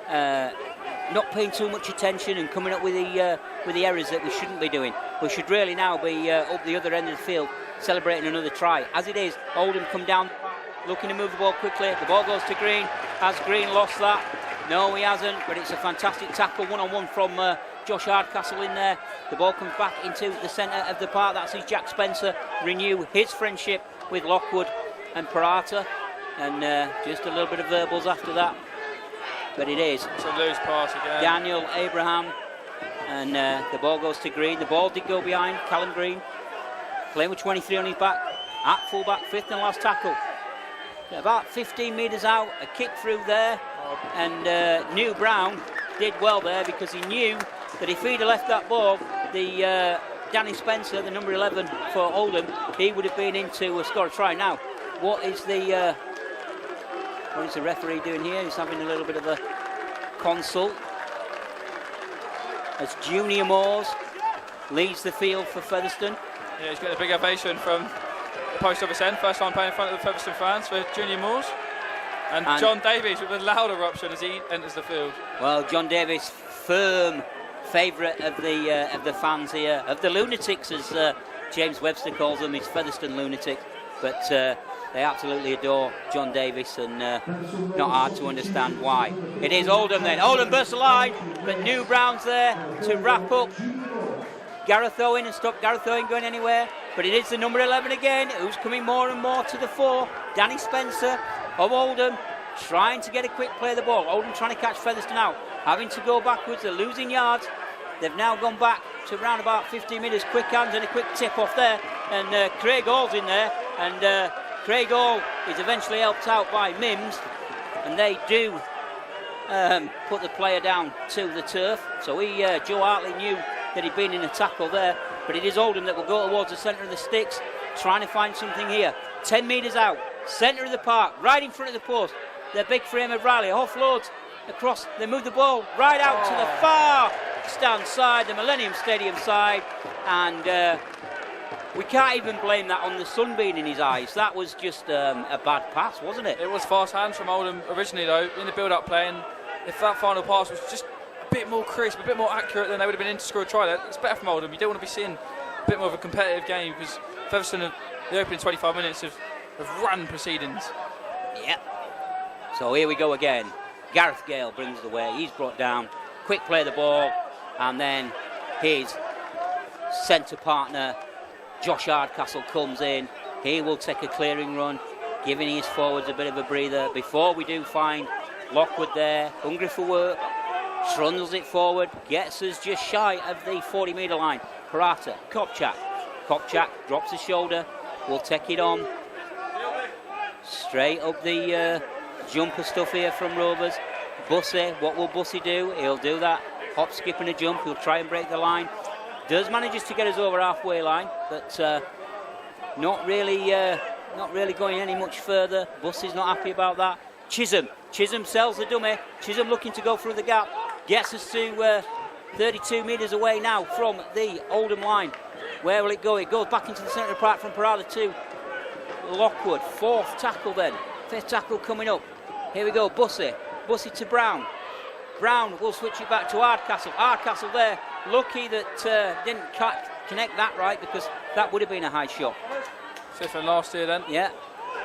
not paying too much attention and coming up with the errors that we shouldn't be doing. We should really now be up the other end of the field, celebrating another try. As it is, Oldham come down, looking to move the ball quickly. The ball goes to Green. Has Green lost that? No, he hasn't, but it's a fantastic tackle, one-on-one from Josh Hardcastle in there. The ball comes back into the centre of the park. That's his Jack Spencer. Renew his friendship with Lockwood and Parata. And just a little bit of verbals after that. But it is. It's a loose pass again. Daniel Abraham. And the ball goes to Green. The ball did go behind Callum Green. Playing with 23 on his back. At full-back, fifth and last tackle. About 15 metres out. A kick through there. And New Brown did well there, because he knew that if he'd have left that ball, the Danny Spencer, the number 11 for Oldham, he would have been in to score a try. Now, what is the referee doing here? He's having a little bit of a consult as Junior Moores leads the field for Featherstone. Yeah, he's getting a big ovation from the post office end. First time playing in front of the Featherstone fans for Junior Moores. And John Davies with a loud eruption as he enters the field. Well, John Davies, firm favourite of the fans here, of the lunatics, as James Webster calls them. He's Featherstone lunatics, but they absolutely adore John Davies, and not hard to understand why. It is Oldham then. Oldham bursts the line, but New Brown's there to wrap up Gareth Owen and stop Gareth Owen going anywhere. But it is the number 11 again, who's coming more and more to the fore. Danny Spencer of Oldham, trying to get a quick play of the ball. Oldham trying to catch Featherstone out, having to go backwards. They're losing yards. They've now gone back to around about 15 metres. Quick hands and a quick tip off there. And Craig Hall's in there. And Craig Hall is eventually helped out by Mims. And they do put the player down to the turf. So Joe Hartley knew that he'd been in a tackle there. But it is Oldham that will go towards the centre of the sticks, trying to find something here. 10 metres out, centre of the park, right in front of the post. The big frame of Riley offloads across. They move the ball right out to the far stand side, the Millennium Stadium side, and we can't even blame that on the sun being in his eyes. That was just a bad pass, wasn't it? It was fast hands from Oldham originally, though, in the build-up play, and if that final pass was just a bit more crisp, a bit more accurate than they would have been in to score a try there. It's better from Oldham. You don't want to be seeing a bit more of a competitive game because Featherstone, the opening 25 minutes, have run proceedings. Yeah. So here we go again. Gareth Gale brings the way. He's brought down. Quick play the ball. And then his centre partner, Josh Hardcastle, comes in. He will take a clearing run, giving his forwards a bit of a breather. Before we do find Lockwood there, hungry for work, trundles it forward, gets us just shy of the 40-metre line. Parata, Kopchak. Kopchak drops his shoulder, will take it on. Straight up the jumper stuff here from Rovers. Bussey, what will Bussey do? He'll do that hop, skip and a jump. He'll try and break the line. Does manages to get us over halfway line, but not really going any much further. Bussey's not happy about that. Chisholm sells the dummy. Chisholm looking to go through the gap. Gets us to 32 metres away now from the Oldham line. Where will it go? It goes back into the centre of the park from Parada to Lockwood. Fourth tackle then. Fifth tackle coming up. Here we go, Bussey. Bussey to Brown. Brown will switch it back to Hardcastle. Hardcastle there. Lucky that didn't connect that right, because that would have been a high shot. Fifth and last here then. Yeah.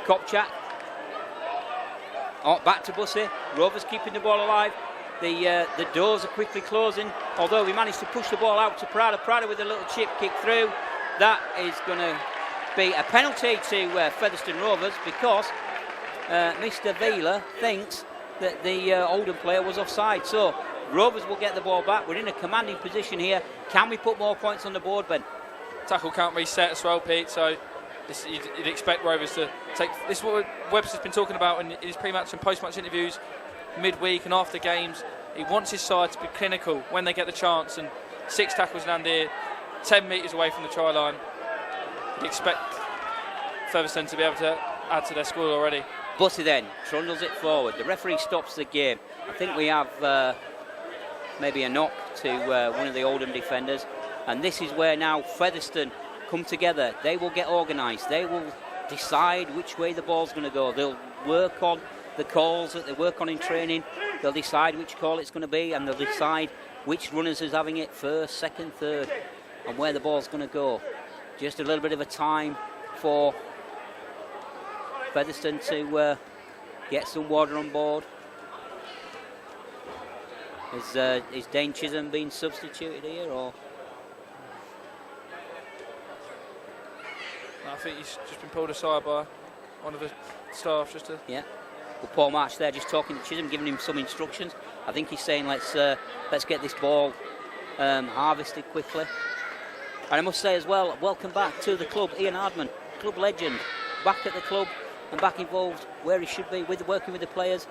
Kopchak. Oh, back to Bussey. Rovers keeping the ball alive. The doors are quickly closing, although we managed to push the ball out to Prada. Prada with a little chip kick through. That is going to be a penalty to Featherstone Rovers, because Mr. Vila thinks that the Oldham player was offside. So Rovers will get the ball back. We're in a commanding position here. Can we put more points on the board, Ben? Tackle count reset as well, Pete, so you'd expect Rovers to take... This is what Webster's been talking about in his pre-match and post-match interviews, midweek and after games. He wants his side to be clinical when they get the chance, and 6 tackles in hand here, 10 metres away from the try line. You'd expect Featherstone to be able to add to their score already. Bussey then trundles it forward. The referee stops the game. I think we have maybe a knock to one of the Oldham defenders, and this is where now Featherstone come together. They will get organised. They will decide which way the ball's going to go. They'll work on the calls that they work on in training. They'll decide which call it's going to be, and they'll decide which runners is having it first, second, third, and where the ball's going to go. Just a little bit of a time for Featherstone to get some water on board. Is Dane Chisholm being substituted here, or? I think he's just been pulled aside by one of the staff just to... Yeah. Well, Paul March there just talking to Chisholm, giving him some instructions. I think he's saying let's get this ball harvested quickly. And I must say as well, welcome back to the club, Ian Hardman, club legend, back at the club and back involved where he should be, with working with the players,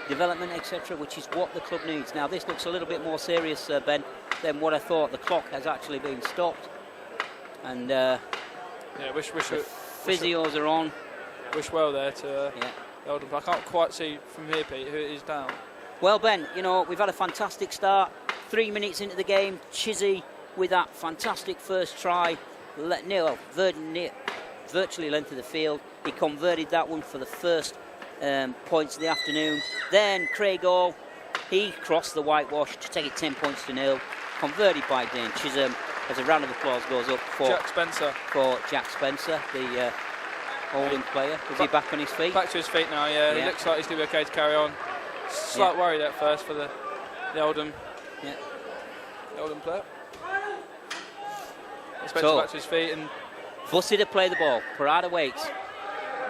development, etc., which is what the club needs. Now this looks a little bit more serious, Ben, than what I thought. The clock has actually been stopped, and yeah, wish physios are on. Wish well there to Oldham. I can't quite see from here, Pete, who it is down. Well, Ben, you know, we've had a fantastic start. 3 minutes into the game, Chizzy with that fantastic first try, virtually length of the field. He converted that one for the first points of the afternoon. Then Craig Hall, he crossed the whitewash to take it 10 points to 0. Converted by Dane Chisholm. As a round of applause goes up for Jack Spencer, the Oldham player. Is he back on his feet? Back to his feet now, yeah. He looks like he's going to be okay to carry on. Slight worry at first for the Oldham, the Oldham player. Spencer back to his feet, and Bussey to play the ball. Parada waits.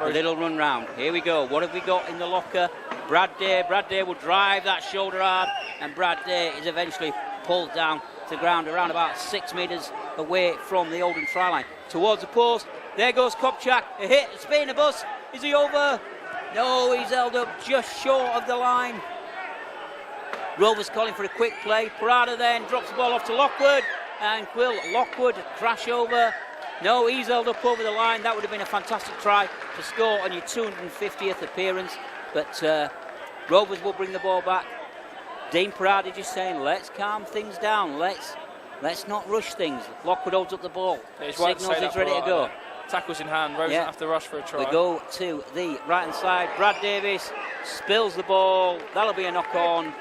A little run round. Here we go. What have we got in the locker? Brad Day will drive that shoulder hard, and Brad Day is eventually pulled down to ground around about 6 metres away from the Oldham try line. Towards the post. There goes Kopchak. A hit. A spin. A bus. Is he over? No, he's held up just short of the line. Rovers calling for a quick play. Parada then drops the ball off to Lockwood. And will Lockwood crash over? No, he's held up over the line. That would have been a fantastic try to score on your 250th appearance. But Rovers will bring the ball back. Dean Parada just saying, let's calm things down. Let's not rush things. Lockwood holds up the ball. Yeah, signals he's ready to go. Tackles in hand. Rovers don't have to rush for a try. We go to the right-hand side. Brad Davis spills the ball. That'll be a knock-on.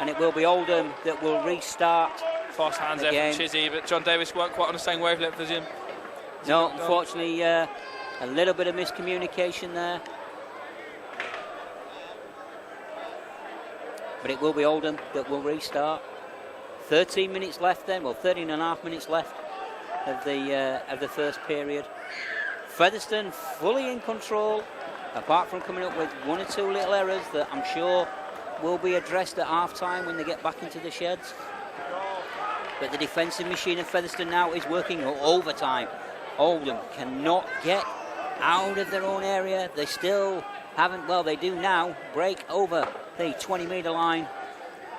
and it will be Oldham that will restart. Fast hands there from Chizzy, but John Davis weren't quite on the same wavelength as him. No, unfortunately, a little bit of miscommunication there. But it will be Oldham that will restart. 13 minutes left then, well 13 and a half minutes left of the first period. Featherstone fully in control, apart from coming up with one or two little errors that I'm sure will be addressed at half-time when they get back into the sheds. But the defensive machine of Featherstone now is working overtime. Oldham cannot get out of their own area. They still haven't, well, they do now break over the 20-metre line.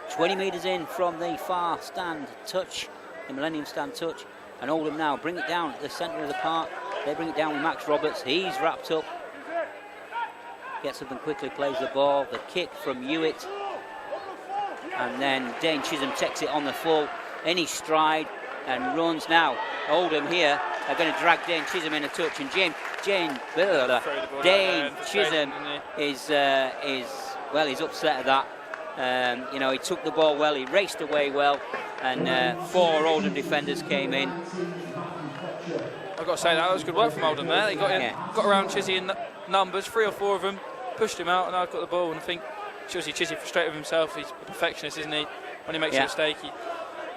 20 metres in from the far stand touch, the Millennium Stand touch. And Oldham now bring it down at the centre of the park. They bring it down with Max Roberts. He's wrapped up. Gets up and quickly plays the ball. The kick from Hewitt. And then Dane Chisholm takes it on the full in his stride and runs now. Oldham here are going to drag Dane Chisholm in a touch, and Dane Chisholm is he's upset at that. You know, he took the ball well, he raced away well, and 4 Oldham defenders came in. I've got to say that was good work from Oldham there. They got in, got around Chizzy in numbers, 3 or 4 of them, pushed him out, and I've got the ball. And I think Chizzy frustrated with himself. He's a perfectionist, isn't he? When he makes a mistake,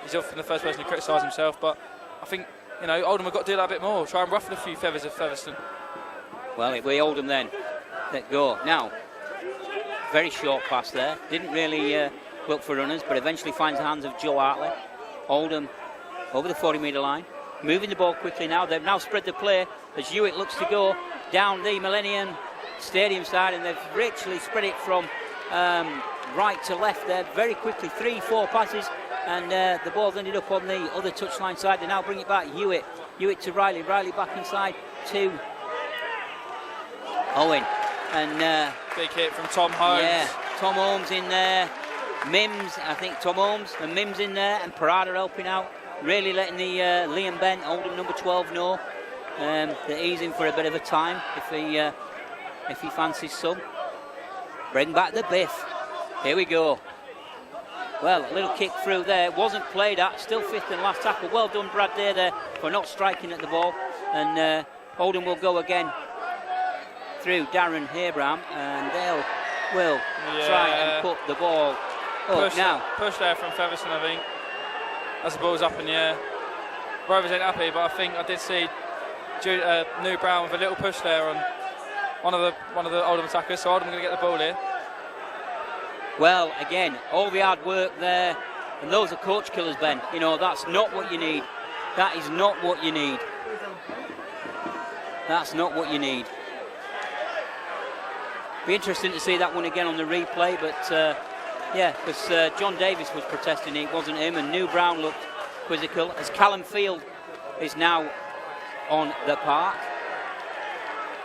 he's often the first person to criticise himself. But I think, you know, Oldham have got to do that a bit more. Try and ruffle a few feathers of Featherstone. Well, it'll be Oldham then that go now. Very short pass there. Didn't really look for runners, but eventually finds the hands of Joe Hartley. Oldham over the 40-metre line. Moving the ball quickly now. They've now spread the play as Hewitt looks to go down the Millennium Stadium side, and they've richly spread it from right to left there very quickly. 3-4 passes, and the ball's ended up on the other touchline side. They now bring it back. Hewitt to Riley back inside to Owen. And big hit from Tom Holmes. Yeah, Tom Holmes in there. Mims, I think Tom Holmes and Mims in there, and Parada helping out. Really letting the Liam Bent, Oldham number 12, know that he's in for a bit of a time if he fancies some. Bring back the Biff. Here we go. Well, a little kick through there. Wasn't played at. Still 5th and last tackle. Well done, Brad Day there for not striking at the ball. And Oldham will go again through Darren Abraham, and will try and put the ball up now. Push there from Featherstone, I think, as the ball's up in the air. Rovers ain't happy, but I think I did see New Brown with a little push there on one of the Oldham attackers, so Oldham are going to get the ball here. Well, again, all the hard work there, and those are coach killers, Ben. You know, that's not what you need. That is not what you need. That's not what you need. Be interesting to see that one again on the replay, but because John Davis was protesting, it wasn't him, and New Brown looked quizzical as Callum Field is now on the park.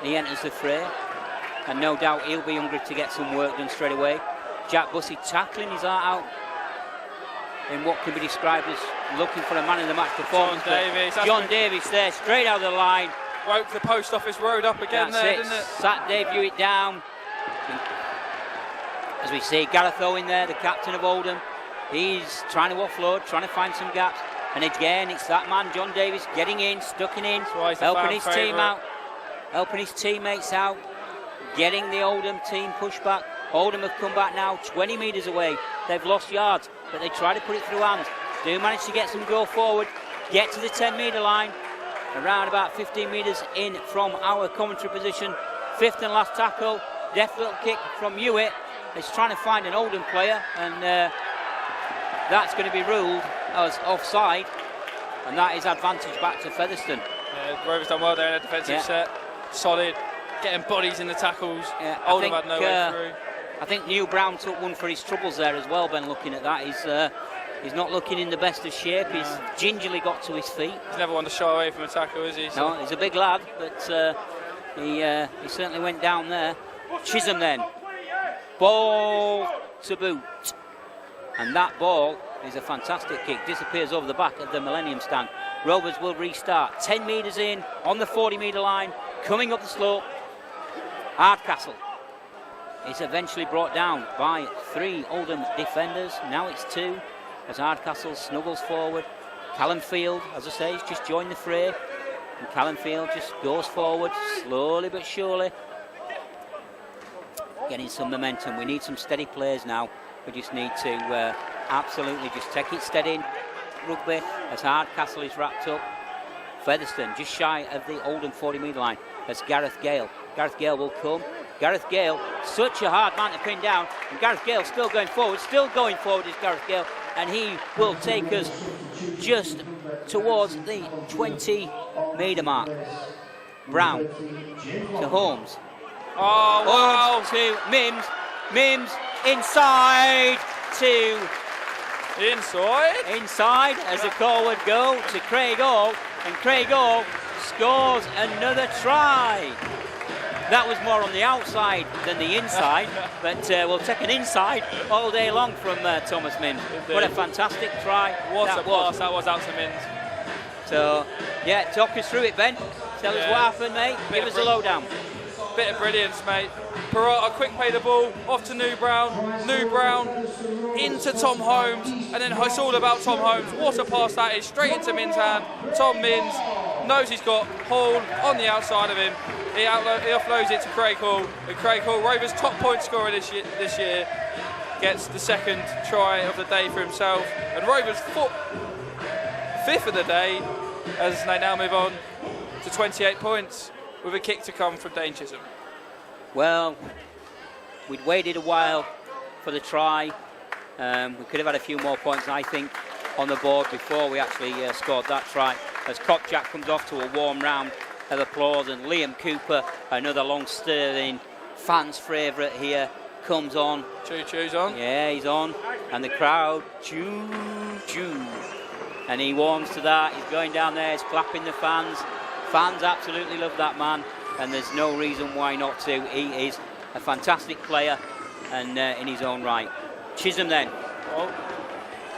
He enters the fray, and no doubt he'll be hungry to get some work done straight away. Jack Bussey tackling his heart out in what can be described as looking for a man in the match performance. John Davis there, straight out of the line. Woke the post office road up again. Didn't it? Sat Dave Hewitt down. As we see Gareth Owen there, the captain of Oldham, he's trying to offload, trying to find some gaps, and again it's that man John Davis getting in, stuck in, helping his team out, helping his teammates out, getting the Oldham team pushed back. Oldham have come back now 20 metres away. They've lost yards, but they try to put it through hands. Do manage to get some go forward, get to the 10-metre line, around about 15 metres in from our commentary position. 5th and last tackle, deft little kick from Hewitt. He's trying to find an Oldham player, and that's going to be ruled as offside, and that is advantage back to Featherstone. Yeah, Rovers done well there in a defensive set. Solid, getting bodies in the tackles. Yeah, Oldham had no way through. I think New Brown took one for his troubles there as well, Ben, looking at that. He's not looking in the best of shape. He's gingerly got to his feet. He's never one to shy away from a tackle, is he? No, he's a big lad, but he certainly went down there. Chisholm then. Ball to boot. And that ball is a fantastic kick. Disappears over the back of the Millennium Stand. Rovers will restart. 10 metres in on the 40-metre line. Coming up the slope. Hardcastle. is eventually brought down by 3 Oldham defenders. Now it's 2 as Hardcastle snuggles forward. Callum Field, as I say, has just joined the fray. And Callum Field just goes forward slowly but surely. Getting some momentum. We need some steady players now. We just need to absolutely just take it steady in rugby as Hardcastle is wrapped up. Featherstone just shy of the Oldham 40-metre line as Gareth Gale. Gareth Gale will come. Gareth Gale, such a hard man to pin down, and Gareth Gale still going forward is Gareth Gale, and he will take us just towards the 20-metre mark. Brown to Holmes. Oh, wow. Holmes to Mims. Mims inside to... Inside as the call would go to Craig Hall, and Craig Hall scores another try. That was more on the outside than the inside, but we'll take an inside all day long from Thomas Mims. What a fantastic try. What a pass that was out to Mims. So, yeah, talk us through it, Ben. Tell us what happened, mate. Give us a lowdown. Bit of brilliance, mate. Parata quick play the ball off to New Brown into Tom Holmes, and then it's all about Tom Holmes. What a pass that is, straight into Mins' hand. Tom Mins knows he's got Hall on the outside of him. He offloads it to Craig Hall, and Craig Hall, Rovers' top point scorer this year, gets the 2nd try of the day for himself, and Rovers' 5th of the day as they now move on to 28 points with a kick to come from Dane Chisholm. Well, we'd waited a while for the try. We could have had a few more points, I think, on the board before we actually scored that try. As Kopchak comes off to a warm round of applause, and Liam Cooper, another long-standing fans' favourite here, comes on. Choo-choo's on. Yeah, he's on. And the crowd, choo-choo. And he warms to that. He's going down there, he's clapping the fans. Fans absolutely love that man, and there's no reason why not to. He is a fantastic player, and in his own right. Chisholm then. Oh,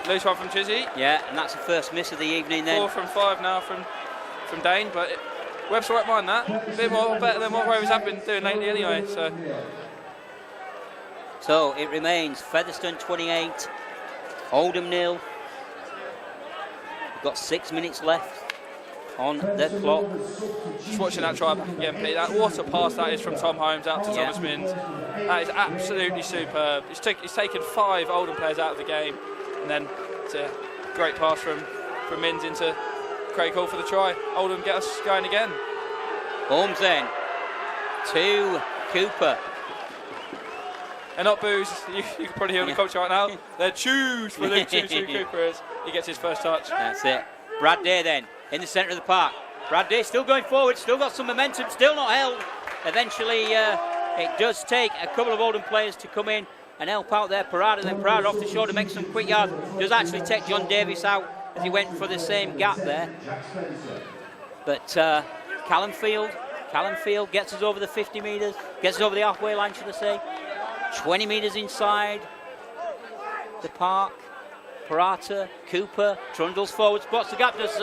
loose one from Chizzy. Yeah, and that's the first miss of the evening then. 4 from 5 now from Dane, but Webster won't mind that. A bit more better than what Rovers have been doing lately anyway. So it remains Featherstone 28, Oldham 0. We've got 6 minutes left on the clock. Just watching that try back again, Pete. What a pass that is from Tom Holmes out to Thomas Mins. That is absolutely superb. He's taken 5 Oldham players out of the game, and then it's a great pass from Mins into Craig Hall for the try. Oldham get us going again. Holmes then to Cooper. They're not boos. You can probably hear the coach right now. They're choos for Luke Choo Cooper as he gets his first touch. That's it. Brad Day then in the centre of the park. Brad Day still going forward, still got some momentum, still not held. Eventually it does take a couple of Oldham players to come in and help out there. Parada, then Parada off the shoulder, makes some quick yards. Does actually take John Davis out as he went for the same gap there. But Callum Field gets us over the 50 metres, gets us over the halfway line, should I say. 20 metres inside the park. Parata, Cooper, trundles forward, spots the gap, does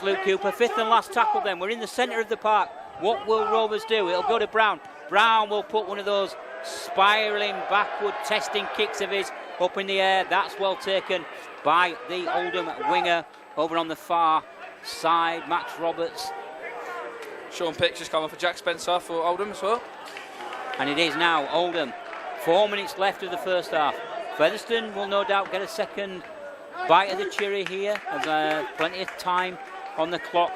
Luke Cooper. 5th and last tackle then. We're in the centre of the park. What will Rovers do? It'll go to Brown. Brown will put one of those spiralling backward testing kicks of his up in the air. That's well taken by the Oldham winger over on the far side, Max Roberts. Sean Pick just come off for Jack Spencer for Oldham as well. And it is now Oldham. 4 minutes left of the first half. Featherstone will no doubt get a second bite of the cherry here. There's plenty of time on the clock.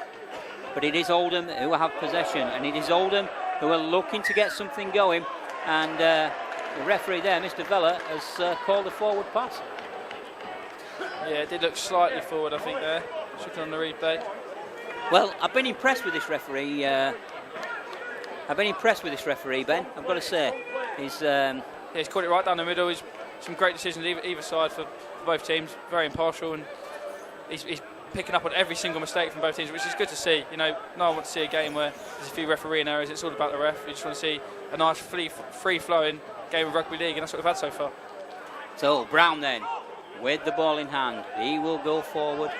But it is Oldham who have possession. And it is Oldham who are looking to get something going. And the referee there, Mr. Vella, has called a forward pass. Yeah, it did look slightly forward, I think, there. Looking on the replay. Well, I've been impressed with this referee. Ben, I've got to say. He's caught it right down the middle. He's some great decisions either side for both teams. Very impartial, and he's picking up on every single mistake from both teams, which is good to see. You know, no one wants to see a game where there's a few refereeing errors. It's all about the ref. You just want to see a nice, free-flowing game of rugby league, and that's what we've had so far. So Brown then, with the ball in hand, he will go forward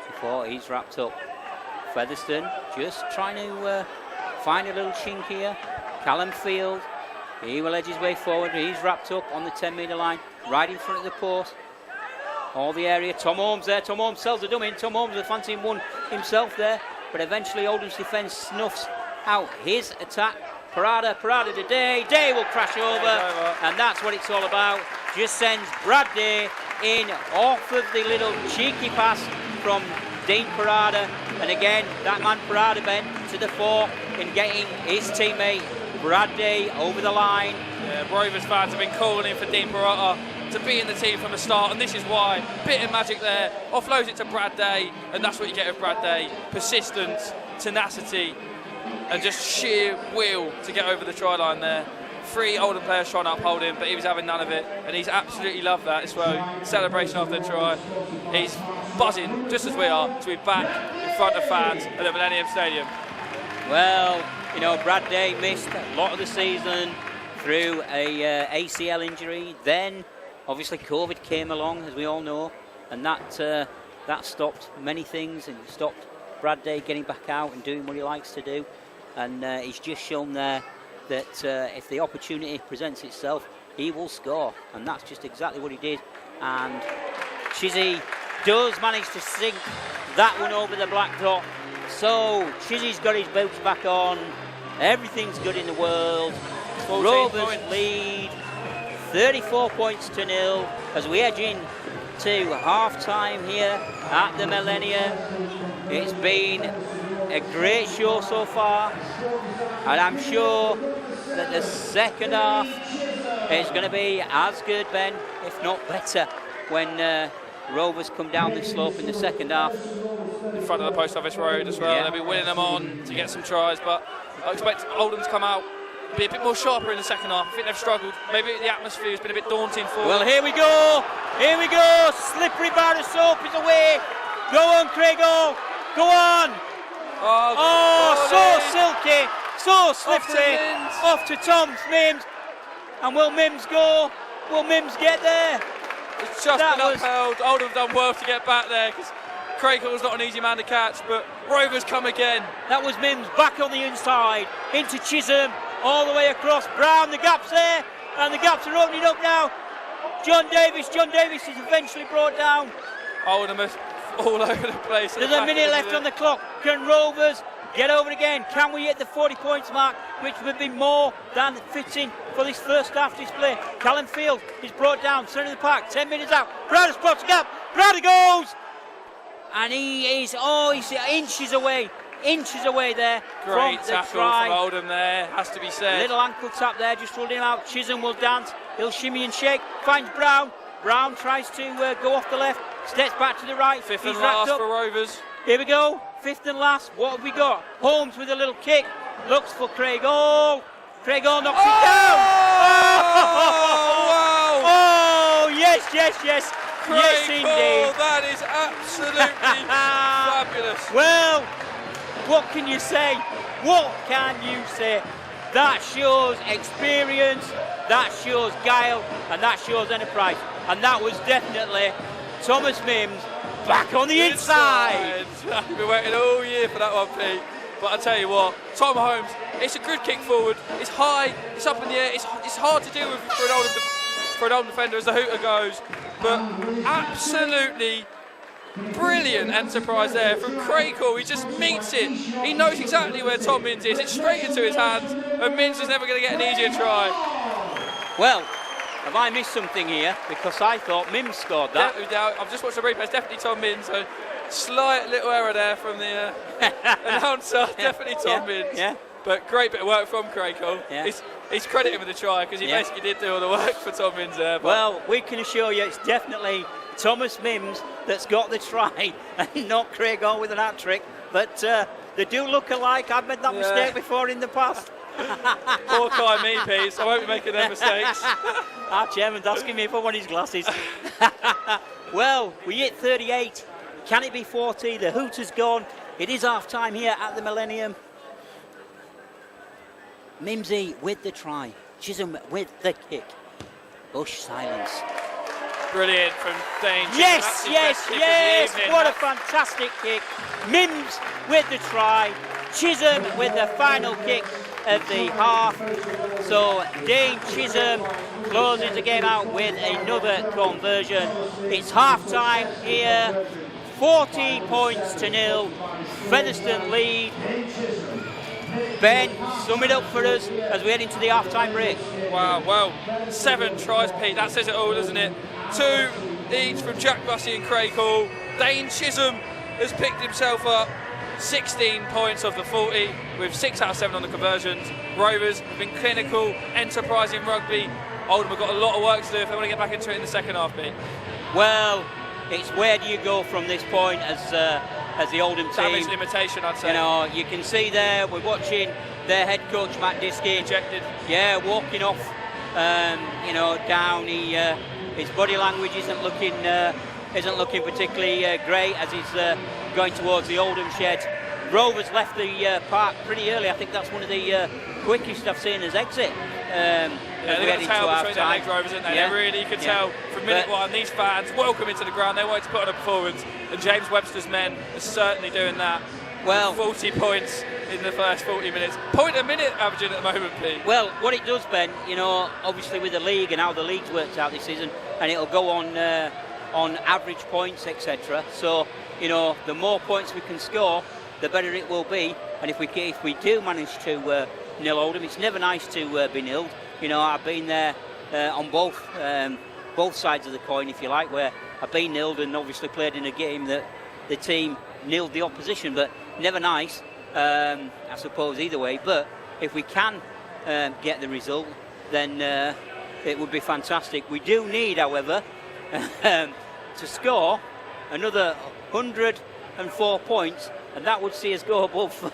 before he's wrapped up. Featherstone just trying to find a little chink here. Callum Field, he will edge his way forward. He's wrapped up on the 10-metre line, right in front of the post. All the area. Tom Holmes there. Tom Holmes sells the dummy in. Tom Holmes was fancying one himself there, but eventually Oldham's defence snuffs out his attack. Parada today. Day will crash over, and that's what it's all about. Just sends Brad Day in off of the little cheeky pass from Dean Parada, and again that man Parada, Ben, to the fore in getting his teammate Brad Day over the line. Yeah, Rovers fans have been calling for Dean Parada to be in the team from the start, and this is why. Bit of magic there, offloads it to Brad Day, and that's what you get with Brad Day. Persistence, tenacity, and just sheer will to get over the try line there. 3 Oldham players trying to uphold him, but he was having none of it, and he's absolutely loved that as well. Celebration after the try. He's buzzing, just as we are, to be back in front of fans at the Millennium Stadium. Well, you know, Brad Day missed a lot of the season through a ACL injury. Then, obviously, COVID came along, as we all know, and that stopped many things, and stopped Brad Day getting back out and doing what he likes to do. And he's just shown there that if the opportunity presents itself, he will score, and that's just exactly what he did. And Chizzy does manage to sink that one over the black dot. So Chizzy's got his boots back on. Everything's good in the world. Rovers lead 34 points to 0 as we edge in to half-time here at the Millennium. It's been a great show so far, and I'm sure that the second half is going to be as good, Ben, if not better, when Rovers come down the slope in the second half. In front of the Post Office Road as well. Yeah. They'll be winning them on to get some tries, but I expect Oldham to come out, be a bit more sharper in the second half. I think they've struggled. Maybe the atmosphere has been a bit daunting for them. Well, here we go. Here we go. Slippery bar of soap is away. Go on, Craigo. Go on. Oh, so silky, so slippery. Off to Tom Mims. And will Mims go? Will Mims get there? It's just been upheld. Oldham have done well to get back there, because Craig Hall's not an easy man to catch, but Rovers come again. That was Mims back on the inside, into Chisholm, all the way across. Brown, the gap's there, and the gaps are opening up now. John Davis is eventually brought down. Oldham is all over the place. There's a minute left on the clock. Can Rovers get over again? Can we hit the 40 points mark, which would be more than fitting for this first half display? Callum Field is brought down, centre of the park, 10 minutes out. Browder spots the gap. Browder goes! And he is, he's inches away there. Great from the tackle try. from Oldham there, has to be said. Little ankle tap there, just ruled him out. Chisholm will dance, he'll shimmy and shake, finds Brown. Brown tries to go off the left, steps back to the right. Fifth and last for Rovers. Here we go, fifth and last. What have we got? Holmes with a little kick, looks for Craig Hall. Craig Hall knocks it down. Oh, wow! Oh, yes. Craig Yes, indeed. That is absolutely fabulous. Well, what can you say? What can you say? That shows experience, that shows guile, and that shows enterprise. And that was definitely Thomas Mims back on the inside. We've been waiting all year for that one, Pete. But I tell you what, Tom Holmes, it's a good kick forward. It's high, it's up in the air. It's hard to deal with for an Oldham defender as the hooter goes. But absolutely brilliant enterprise there from Craig Hall. He just meets it. He knows exactly where Tom Mims is. It's straight into his hands, and Mims is never going to get an easier try. Well, have I missed something here? Because I thought Mims scored that. I've just watched the replay. It's definitely Tom Mims. So slight little error there from the announcer. Definitely Tom Mims. Yeah. But great bit of work from Craig Hall. Yeah. He's credited with the try, because he basically did do all the work for Tom Mims there. But well, we can assure you it's definitely Thomas Mims that's got the try and not Craig Hall with an hat-trick. But they do look alike. I've made that mistake before in the past. Poor guy me, Pete, so I won't be making them mistakes. Our chairman's asking me if I want his glasses. Well, we hit 38. Can it be 40? The hoot has gone. It is half-time here at the Millennium. Mimsy with the try. Chisholm with the kick. Bush silence. Brilliant from Dane. Yes. What a fantastic kick. Mims with the try. Chisholm with the final kick of the half. So Dane Chisholm closes the game out with another conversion. It's half-time here, 40 points to 0. Featherstone lead. Ben, sum it up for us as we head into the half-time break. Wow, well, 7 tries, Pete. That says it all, doesn't it? 2 each from Jack Bussey and Craig Hall. Dane Chisholm has picked himself up 16 points off the 40 with 6 out of 7 on the conversions. Rovers have been clinical, enterprising rugby. Oldham have got a lot of work to do if they want to get back into it in the second half, Pete. Well, it's where do you go from this point as the Oldham team? Damage limitation, I'd say. You know, you can see there, we're watching their head coach, Matt Diskey. Ejected. Yeah, walking off, you know, down. His body language isn't looking particularly great as he's going towards the Oldham shed. Rovers left the park pretty early. I think that's one of the quickest I've seen as exit. Yeah, they've got the tail between their legs, Rovers, isn't they? Yeah. They really, you can tell from minute one, these fans welcome into the ground. They wanted to put on a performance, and James Webster's men are certainly doing that. Well, 40 points in the first 40 minutes. Point a minute averaging at the moment, Pete. Well, what it does, Ben, you know, obviously with the league and how the league's worked out this season, and it'll go on average points, etc. So, you know, the more points we can score, the better it will be. And if we do manage to nil Oldham, it's never nice to be nilled. You know, I've been there on both sides of the coin, if you like, where I've been nilled and obviously played in a game that the team nilled the opposition, but never nice, I suppose, either way. But if we can get the result, then it would be fantastic. We do need, however, to score another 104 points, and that would see us go above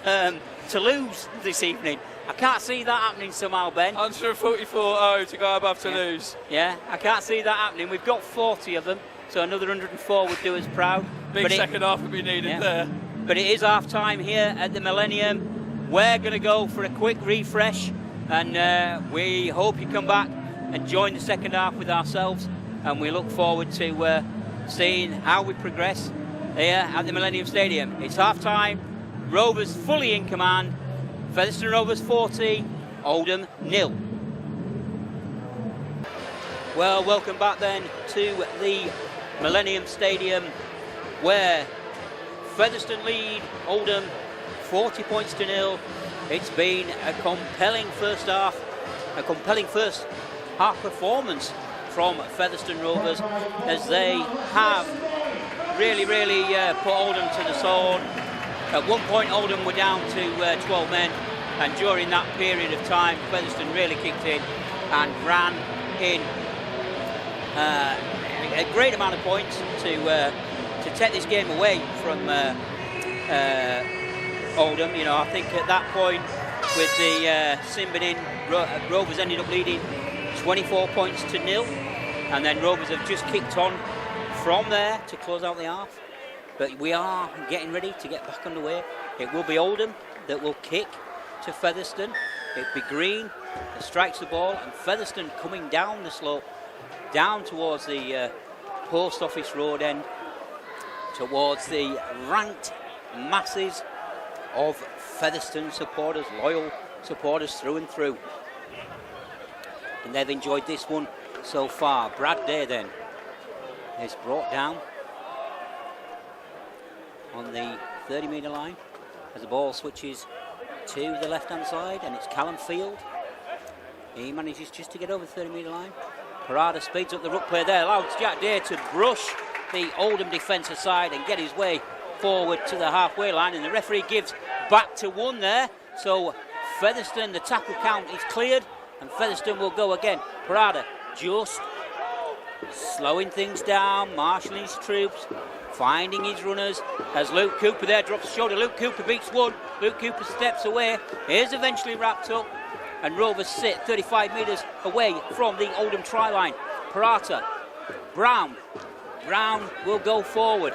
Toulouse this evening. I can't see that happening somehow, Ben. 144-0 to go above Toulouse. Yeah, I can't see that happening. We've got 40 of them, so another 104 would do us proud. Big second half would be needed there. But it is half-time here at the Millennium. We're going to go for a quick refresh, and we hope you come back and join the second half with ourselves, and we look forward to seeing how we progress here at the Millennium Stadium. It's half-time, Rovers fully in command, Featherstone Rovers 40, Oldham 0. Well, welcome back then to the Millennium Stadium, where Featherstone lead Oldham 40 points to 0. It's been a compelling first half performance from Featherstone Rovers, as they have really put Oldham to the sword. At one point Oldham were down to 12 men, and during that period of time Featherstone really kicked in and ran in a great amount of points to take this game away from Oldham. You know, I think at that point with the Simbin in, Rovers ended up leading 24 points to 0, and then Rovers have just kicked on from there to close out the half. But we are getting ready to get back underway. It will be Oldham that will kick to Featherstone. It'll be Green that strikes the ball, and Featherstone coming down the slope, down towards the Post Office Road end, towards the ranked masses of Featherstone supporters, loyal supporters through and through. And they've enjoyed this one so far. Brad Day then is brought down on the 30-metre line as the ball switches to the left-hand side, and it's Callum Field. He manages just to get over the 30-metre line. Parada speeds up the ruck play there, allows Jack Day to brush the Oldham defence aside and get his way forward to the halfway line, and the referee gives back to 1 there. So Featherstone, the tackle count is cleared, and Featherstone will go again. Parada just slowing things down, marshalling his troops, finding his runners, as Luke Cooper there drops the shoulder. Luke Cooper beats 1. Luke Cooper steps away. He's eventually wrapped up, and Rovers sit 35 metres away from the Oldham try line. Parata, Brown will go forward.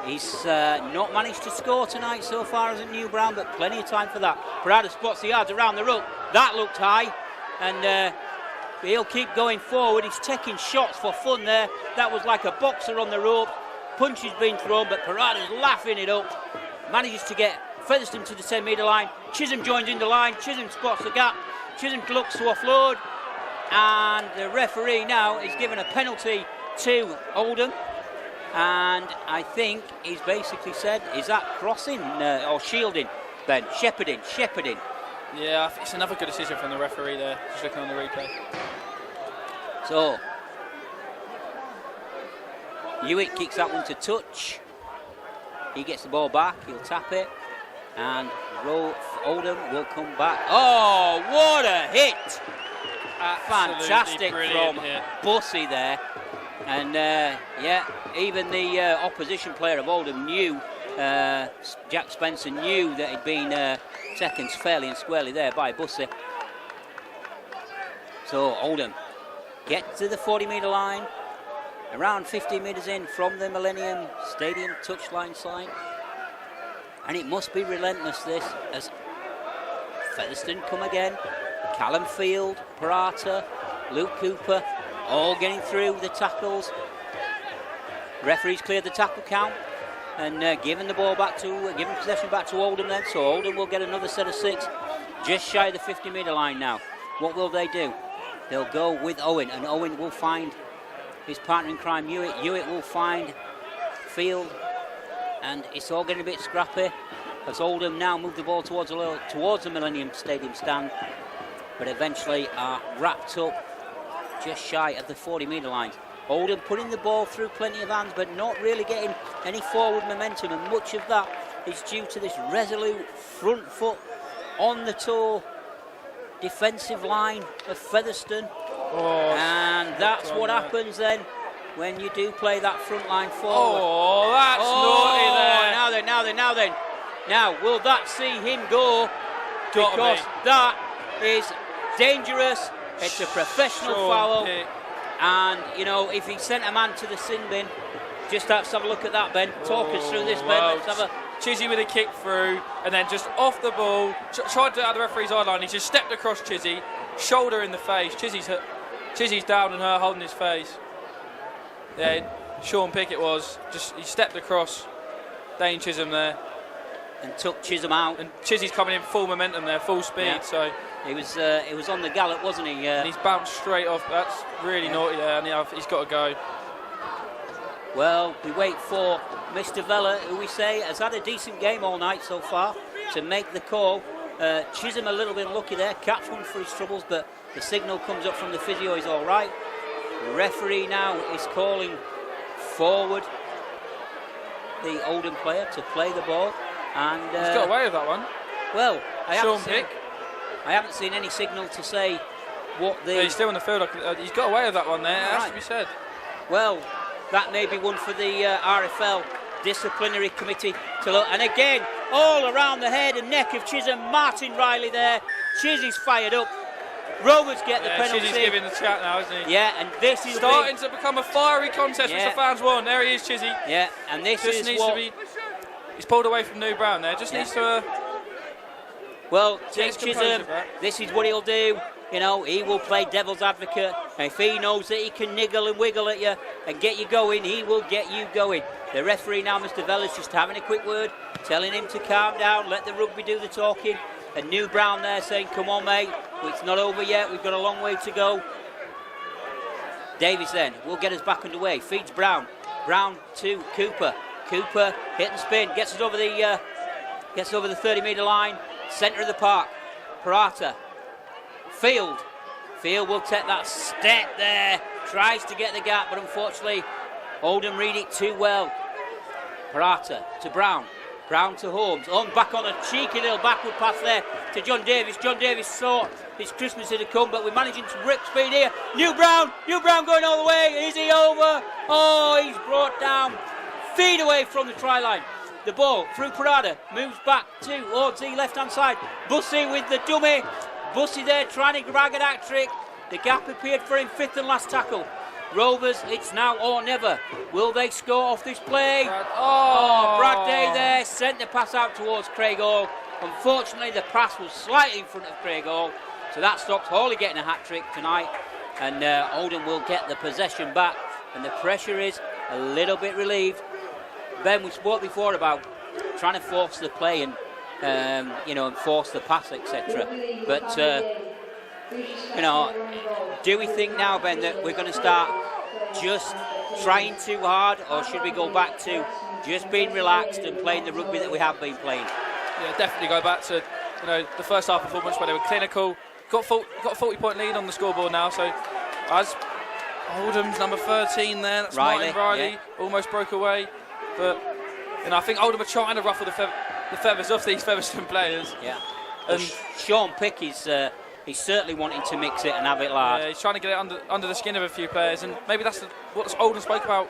He's not managed to score tonight so far, hasn't New Brown, but plenty of time for that. Parada spots the yards around the ruck. That looked high, and he'll keep going forward. He's taking shots for fun there. That was like a boxer on the rope. Punches being thrown, but Parada's laughing it up. Manages to get Featherstone to the 10-metre line. Chisholm joins in the line. Chisholm spots the gap. Chisholm looks to offload. And the referee now is given a penalty to Oldham. And I think he's basically said, is that crossing or shielding, Ben? Shepherding. Yeah, it's another good decision from the referee there, just looking on the replay. So, Hewitt kicks that one to touch. He gets the ball back, he'll tap it. And Oldham will come back. Oh, what a hit! Fantastic from Bussy there. And yeah, even the opposition player of Oldham knew, Jack Spencer knew that he'd been taken fairly and squarely there by Bussy. So Oldham get to the 40-metre line, around 15 metres in from the Millennium Stadium touchline side. And it must be relentless this, as Featherstone come again. Callum Field, Parata, Luke Cooper, all getting through the tackles. Referee's cleared the tackle count and giving the ball back to, giving possession back to Oldham then. So Oldham will get another set of 6, just shy of the 50-metre line now. What will they do? They'll go with Owen, and Owen will find his partner in crime, Hewitt. Hewitt will find Field, and it's all getting a bit scrappy as Oldham now move the ball towards the Millennium Stadium stand, but eventually are wrapped up just shy of the 40-metre line. Oldham putting the ball through plenty of hands, but not really getting any forward momentum, and much of that is due to this resolute front foot on the toe defensive line of Featherstone. And that's what happens then when you do play that front line forward. Oh, that's naughty there. Now then. Now, will that see him go? Because that is dangerous. It's a professional foul. And, you know, if he sent a man to the sin bin, just have to have a look at that, Ben. Talk us through this, Ben. Let's have a... Chizzy with a kick through, and then just off the ball, tried to out the referee's eye line. He just stepped across Chizzy, shoulder in the face. Chizzy's down and her holding his face. Yeah, Sean Pickett he stepped across Dane Chisholm there. And took Chisholm out. And Chizzy's coming in full momentum there, full speed. Yeah. So he was on the gallop, wasn't he? And he's bounced straight off. That's really naughty there, and he's got to go. Well, we wait for Mr. Vella, who we say has had a decent game all night so far, to make the call. Chisholm a little bit unlucky there, catch one for his troubles, but the signal comes up from the physio, he's all right. The referee now is calling forward the Oldham player to play the ball. And he's got away with that one. Well, I haven't seen any signal to say what the... No, he's still on the field. He's got away with that one there, it has to be said. Well, that may be one for the RFL disciplinary committee to look. And again, all around the head and neck of Chisholm, Martin Riley there. Chizzy's fired up. Rovers get the penalty. Chizzy's giving the chat now, isn't he? Yeah, and this is starting to become a fiery contest, which the fans want. There he is, Chizzy. Yeah, and this just is needs what... to be... He's pulled away from New Brown there. Just needs to... Well, James Chisholm, this is what he'll do. You know, he will play devil's advocate. And if he knows that he can niggle and wiggle at you and get you going, he will get you going. The referee now, Mr. Vella's just having a quick word, telling him to calm down, let the rugby do the talking. And New Brown there saying, come on, mate, it's not over yet, we've got a long way to go. Davies then will get us back underway. Feeds Brown. Brown to Cooper. Cooper hit and spin, gets us over the 30-metre line, centre of the park. Parata. Field will take that step there, tries to get the gap, but unfortunately Oldham read it too well. Parata to Brown. Brown to Holmes. Back on a cheeky little backward pass there to John Davies. John Davies thought his Christmas had come, but we're managing to rip speed here. New Brown going all the way. Is he over? Oh, he's brought down. Feed away from the try line. The ball through Parada, moves back towards the left-hand side. Bussy with the dummy. Bussy there trying to grab a hat trick. The gap appeared for him, 5th and last tackle. Rovers, it's now or never. Will they score off this play? Brad Day there sent the pass out towards Craig Hall. Unfortunately, the pass was slightly in front of Craig Hall, so that stops Hawley getting a hat trick tonight. And Oldham will get the possession back, and the pressure is a little bit relieved. Ben, we spoke before about trying to force the play, and and force the pass, etc. But do we think now, Ben, that we're going to start just trying too hard, or should we go back to just being relaxed and playing the rugby that we have been playing? Yeah, definitely go back to the first half performance where they were clinical. Got a 40-point lead on the scoreboard now. So as Oldham's number 13 there, that's Martin Riley, almost broke away. But I think Oldham are trying to ruffle the feathers off these Featherstone players. Yeah. And Sean Pick is he's certainly wanting to mix it and have it large. Yeah, he's trying to get it under the skin of a few players, and maybe that's what Oldham spoke about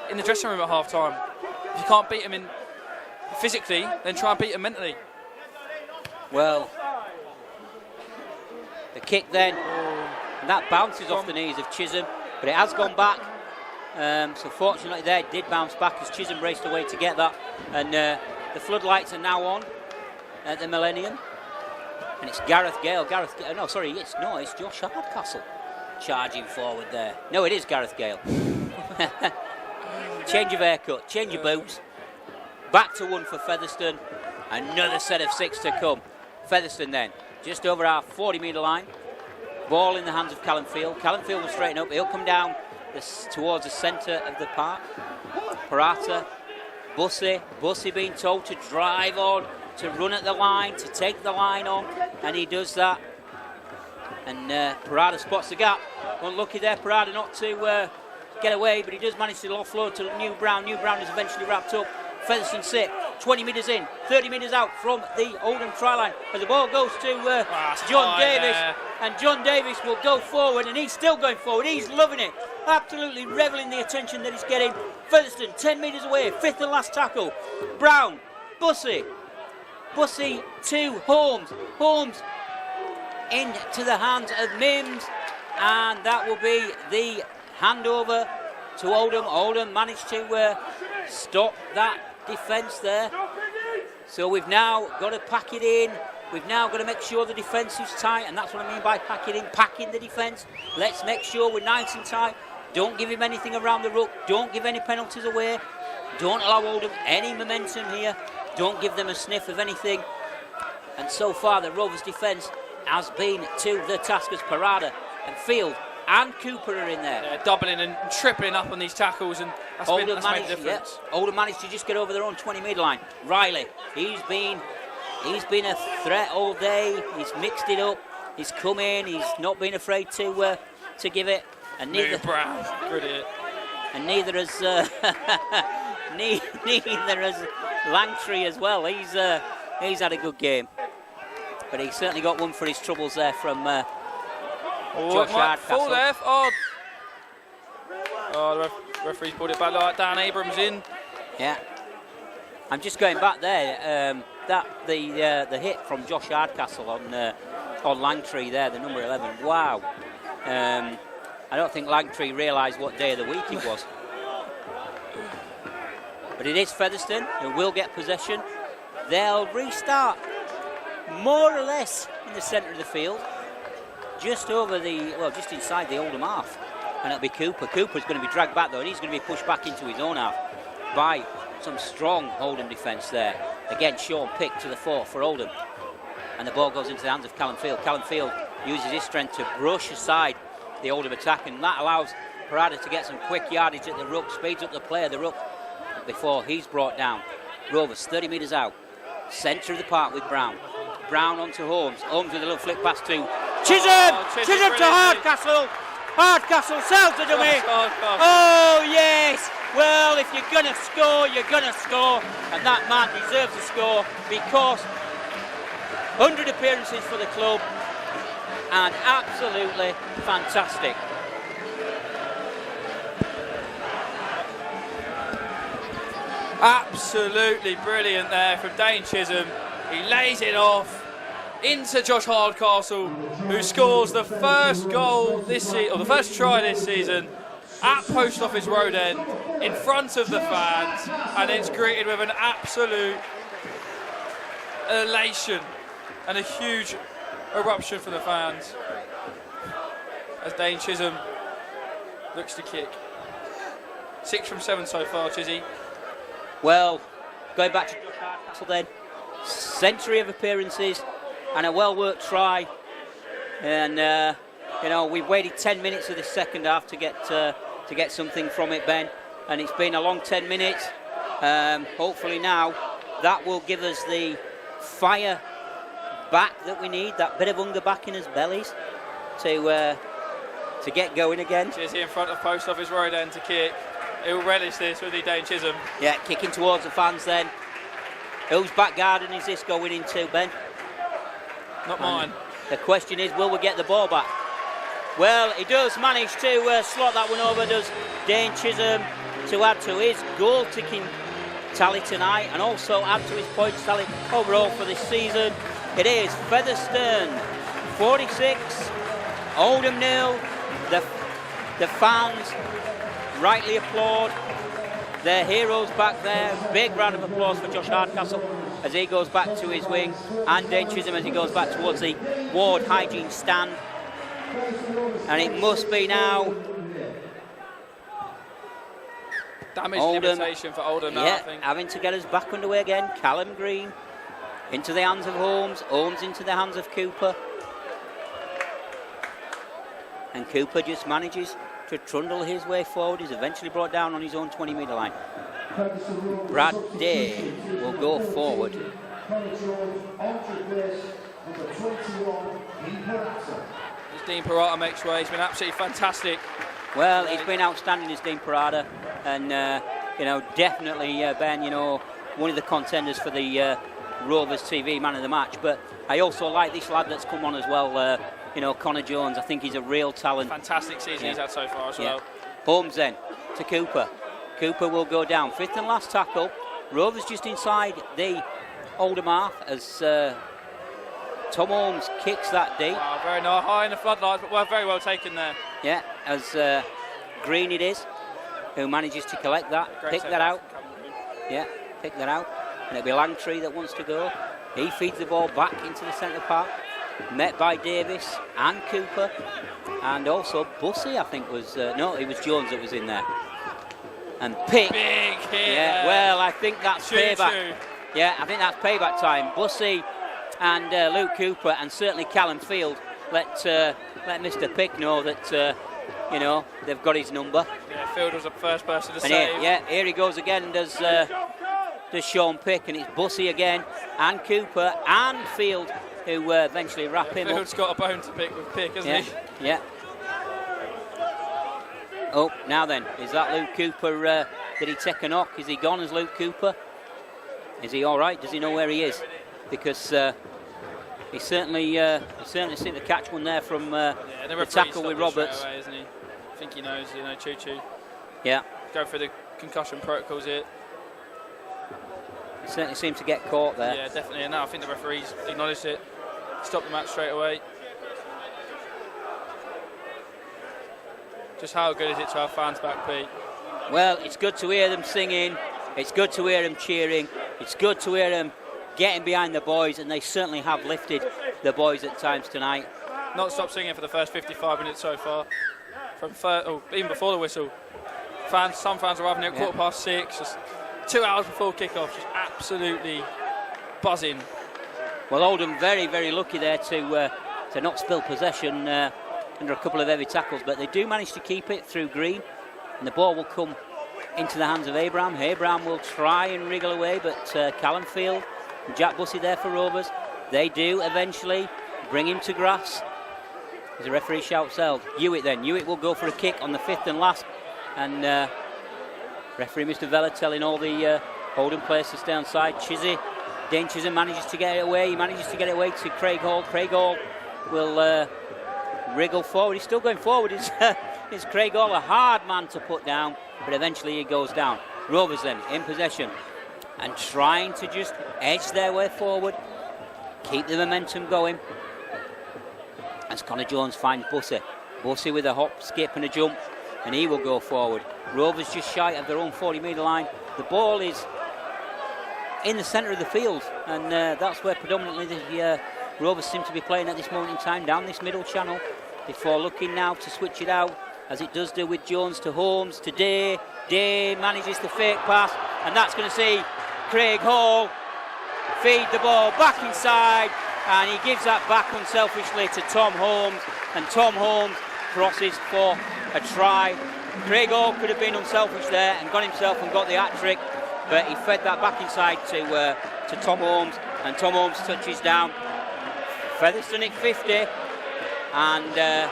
in the dressing room at half time. If you can't beat him physically, then try and beat him mentally. Well, the kick then, and that bounces off the knees of Chisholm, but it has gone back. So fortunately there, it did bounce back as Chisholm raced away to get that. And the floodlights are now on at the Millennium. And it's Gareth Gale. It's Josh Hardcastle charging forward there. No, it is Gareth Gale. Change of haircut, change of boots. Back to 1 for Featherstone. Another set of 6 to come. Featherstone then, just over our 40-metre line. Ball in the hands of Callum Field. Callum Field will straighten up. He'll come down towards the centre of the park. Parata, Bussy being told to drive on, to run at the line, to take the line on, and he does that. And Parada spots the gap. Unlucky there, Parada not to get away, but he does manage to offload to New Brown. New Brown is eventually wrapped up. Featherstone sit, 20 metres in, 30 metres out from the Oldham try line as the ball goes to John Davis. And John Davis will go forward, and he's still going forward. He's loving it, absolutely reveling the attention that he's getting. Featherstone 10 metres away, 5th and last tackle. Brown, Bussy to Holmes. Holmes into the hands of Mims, and that will be the handover to Oldham. Oldham managed to stop that defence there. So we've now got to pack it in. We've now got to make sure the defence is tight, and that's what I mean by pack it in, packing the defence. Let's make sure we're nice and tight. Don't give him anything around the ruck. Don't give any penalties away. Don't allow Oldham any momentum here. Don't give them a sniff of anything. And so far the Rovers defence has been to the task as Parada and Field and Cooper are in there. Yeah, doubling and tripling up on these tackles, and that's made a difference. Yeah, Oldham managed to just get over their own 20-metre line. Riley, he's been a threat all day. He's mixed it up. He's come in. He's not been afraid to give it. And neither Brown, brilliant. And neither has neither has Langtree as well. He's had a good game, but he certainly got one for his troubles there from Josh Hardcastle. There. The referee's pulled it back like Dan Abrams in. Yeah, I'm just going back there. The hit from Josh Hardcastle on Langtree there, the number 11. Wow. I don't think Langtree realised what day of the week it was. But it is Featherstone who will get possession. They'll restart more or less in the centre of the field, just inside the Oldham half. And it'll be Cooper. Cooper's going to be dragged back though, and he's going to be pushed back into his own half by some strong Oldham defence there. Again, Sean Pick to the fore for Oldham. And the ball goes into the hands of Callum Field. Callum Field uses his strength to brush aside the Oldham attack, and that allows Parada to get some quick yardage at the ruck, speeds up the play of the ruck before he's brought down. Rovers 30 metres out, centre of the park with Brown. Brown onto Holmes. Holmes with a little flick pass to Chisholm. Chisholm to Hardcastle. Hardcastle sells the dummy. Oh yes. Well, if you're gonna score, you're gonna score, and that man deserves a score because 100 appearances for the club and absolutely fantastic. Absolutely brilliant there from Dane Chisholm. He lays it off into Josh Hardcastle, who scores the first goal this season, or the first try this season, at Post Office Road End, in front of the fans, and it's greeted with an absolute elation and a huge eruption from the fans as Dane Chisholm looks to kick. 6 from 7 so far, Chizzy. Well, going back to Josh Hardcastle then, century of appearances and a well-worked try. And, you know, we've waited 10 minutes of this second half to get something from it, Ben. And it's been a long 10 minutes. Hopefully now that will give us the fire back that we need, that bit of hunger back in his bellies to get going again. Chizzy in front of Post Office Road end to kick. He'll relish this with Dane Chisholm. Yeah, kicking towards the fans then. Whose back garden is this going into, Ben? Not mine. The question is, will we get the ball back? Well, he does manage to slot that one over, does Dane Chisholm, to add to his goal-ticking tally tonight and also add to his points tally overall for this season. It is Featherstone 46, Oldham 0. The fans rightly applaud their heroes back there. Big round of applause for Josh Hardcastle as he goes back to his wing, and Dane Chisholm as he goes back towards the ward hygiene stand. And it must be now damage limitation for Oldham now, yeah, I think. having to get us back underway again. Callum Green into the hands of Holmes, Holmes into the hands of Cooper. And Cooper just manages to trundle his way forward. He's eventually brought down on his own 20-metre line. Brad Day will go forward. As Dean Parata makes way, he's been absolutely fantastic. Well, he's been outstanding as Dean Parata, and you know, definitely Ben, you know, one of the contenders for the Rovers TV Man of the Match. But I also like this lad that's come on as well. You know, Connor Jones. I think he's a real talent. Fantastic season he's had so far as well. Holmes then to Cooper. Cooper will go down. Fifth and last tackle. Rovers just inside the Oldham half as Tom Holmes kicks that deep. Wow, very nice, high in the floodlights, but very well taken there. Yeah, as Green it is, who manages to collect that, pick that out. Yeah, pick that out. And it'll be Langtree that wants to go. He feeds the ball back into the centre park. Met by Davis and Cooper, and also Bussey, I think was no, it was Jones that was in there. And pick. Big hit. Yeah, well, I think that's payback. Yeah, I think that's payback time. Bussey and Luke Cooper, and certainly Callum Field let Mr. Pick know that you know, they've got his number. Yeah, Field was the first person to and save. Here he goes again. Does Sean Pick, and it's Bussey again, and Cooper and Field, who eventually wrap him Field's up. got a bone to pick with Pick, hasn't he? Yeah. Oh, now then, is that Luke Cooper? Did he take a knock? Is he gone as Luke Cooper? Is he all right? Does he know where he is? Because he certainly seemed to catch one there from the tackle with Roberts. Away, isn't he? I think he knows, you know, choo-choo. Yeah. Go for the concussion protocols here. He certainly seemed to get caught there. Yeah, definitely. And now I think the referees acknowledged it. Stopped the match straight away. Just how good is it to have fans back, Pete? Well, it's good to hear them singing. It's good to hear them cheering. It's good to hear them getting behind the boys, and they certainly have lifted the boys at times tonight. Not stopped singing for the first 55 minutes so far. Even before the whistle. Some fans are having it at 6:15, just 2 hours before kick-off, just absolutely buzzing. Well, Oldham very, very lucky there to not spill possession under a couple of heavy tackles, but they do manage to keep it through Green, and the ball will come into the hands of Abraham. Abraham will try and wriggle away, but Callum Field and Jack Bussey there for Rovers. They do eventually bring him to grass. As the referee shouts out, Hewitt then. Hewitt will go for a kick on the fifth and last, and referee Mr. Vella telling all the Oldham players to stay on side. Dane Chisholm manages to get it away. He manages to get it away to Craig Hall. Craig Hall will wriggle forward. He's still going forward. It's Craig Hall, a hard man to put down, but eventually he goes down. Rovers then in possession and trying to just edge their way forward, keep the momentum going. As Connor Jones finds Bussey. Bussey with a hop, skip and a jump, and he will go forward. Rovers just shy of their own 40-metre line. The ball is in the centre of the field, and that's where predominantly the Rovers seem to be playing at this moment in time, down this middle channel, before looking now to switch it out, as it does do with Jones to Holmes to Day. Day manages the fake pass, and that's going to see Craig Hall feed the ball back inside, and he gives that back unselfishly to Tom Holmes, and Tom Holmes crosses for a try. Craig Hall could have been unselfish there and got himself and got the hat-trick, but he fed that back inside to Tom Holmes, and Tom Holmes touches down. Featherstone at 50, and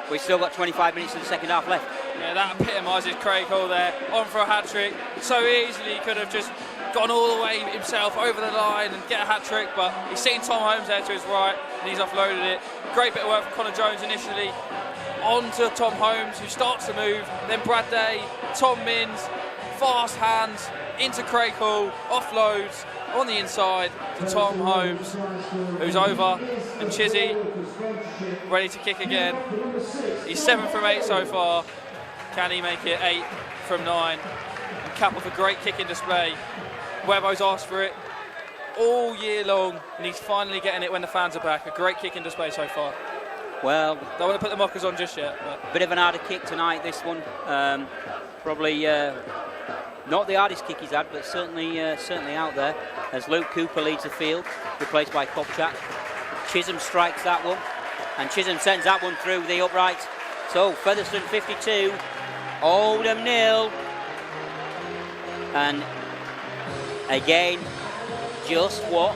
we've still got 25 minutes of the second half left. Yeah, that epitomises Craig Hall there, on for a hat-trick. So easily he could have just gone all the way himself over the line and get a hat-trick, but he's seen Tom Holmes there to his right, and he's offloaded it. Great bit of work from Connor Jones initially, on to Tom Holmes, who starts to move, then Brad Day, Tom Minns, fast hands, into Craig Hall, offloads, on the inside to Tom Holmes, who's over, and Chizzy ready to kick again. He's 7 from 8 so far. Can he make it 8 from 9 and cap off a great kicking display? Webbo's asked for it all year long, and he's finally getting it when the fans are back. A great kicking display so far. Well, don't want to put the mockers on just yet. But. Bit of an harder kick tonight, this one. Probably not the hardest kick he's had, but certainly out there. As Luke Cooper leads the field, replaced by Kopchak. Chisholm strikes that one, and Chisholm sends that one through the uprights. So Featherstone 52, Oldham 0, and again, just what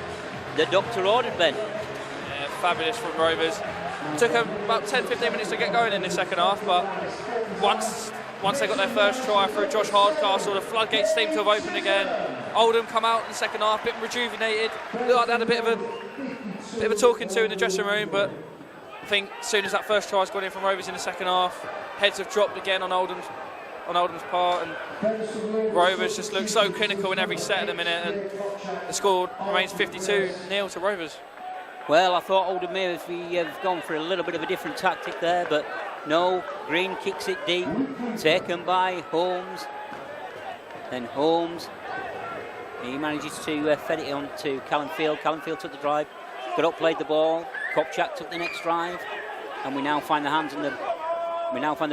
the doctor ordered, Ben. Yeah, fabulous from Rovers. Took them about 10-15 minutes to get going in the second half, but once they got their first try through Josh Hardcastle, the floodgates seemed to have opened again. Oldham come out in the second half, a bit rejuvenated. Looked like they had a bit of a talking to in the dressing room, but I think as soon as that first try's gone in from Rovers in the second half, heads have dropped again on Oldham's part, and Rovers just look so clinical in every set at the minute, and the score remains 52-0 to Rovers. Well, I thought Oldham may have gone for a little bit of a different tactic there, but no. Green kicks it deep, taken by Holmes. Then Holmes, he manages to fed it on to Callum Field. Callum Field took the drive, got up, played the ball. Kopchak took the next drive, and we now find the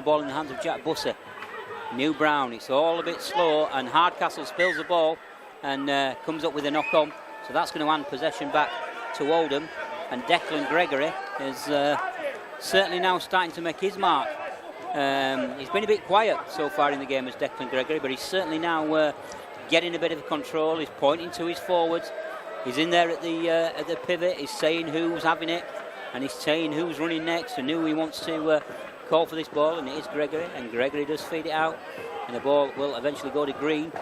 ball in the hands of Jack Busser. New Brown, it's all a bit slow, and Hardcastle spills the ball and comes up with a knock on. So that's going to hand possession back to Oldham, and Declan Gregory is certainly now starting to make his mark. He's been a bit quiet so far in the game as Declan Gregory, but he's certainly now getting a bit of control. He's pointing to his forwards. He's in there at the pivot. He's saying who's having it, and he's saying who's running next and who he wants to call for this ball, and it is Gregory, and Gregory does feed it out, and the ball will eventually go to Green.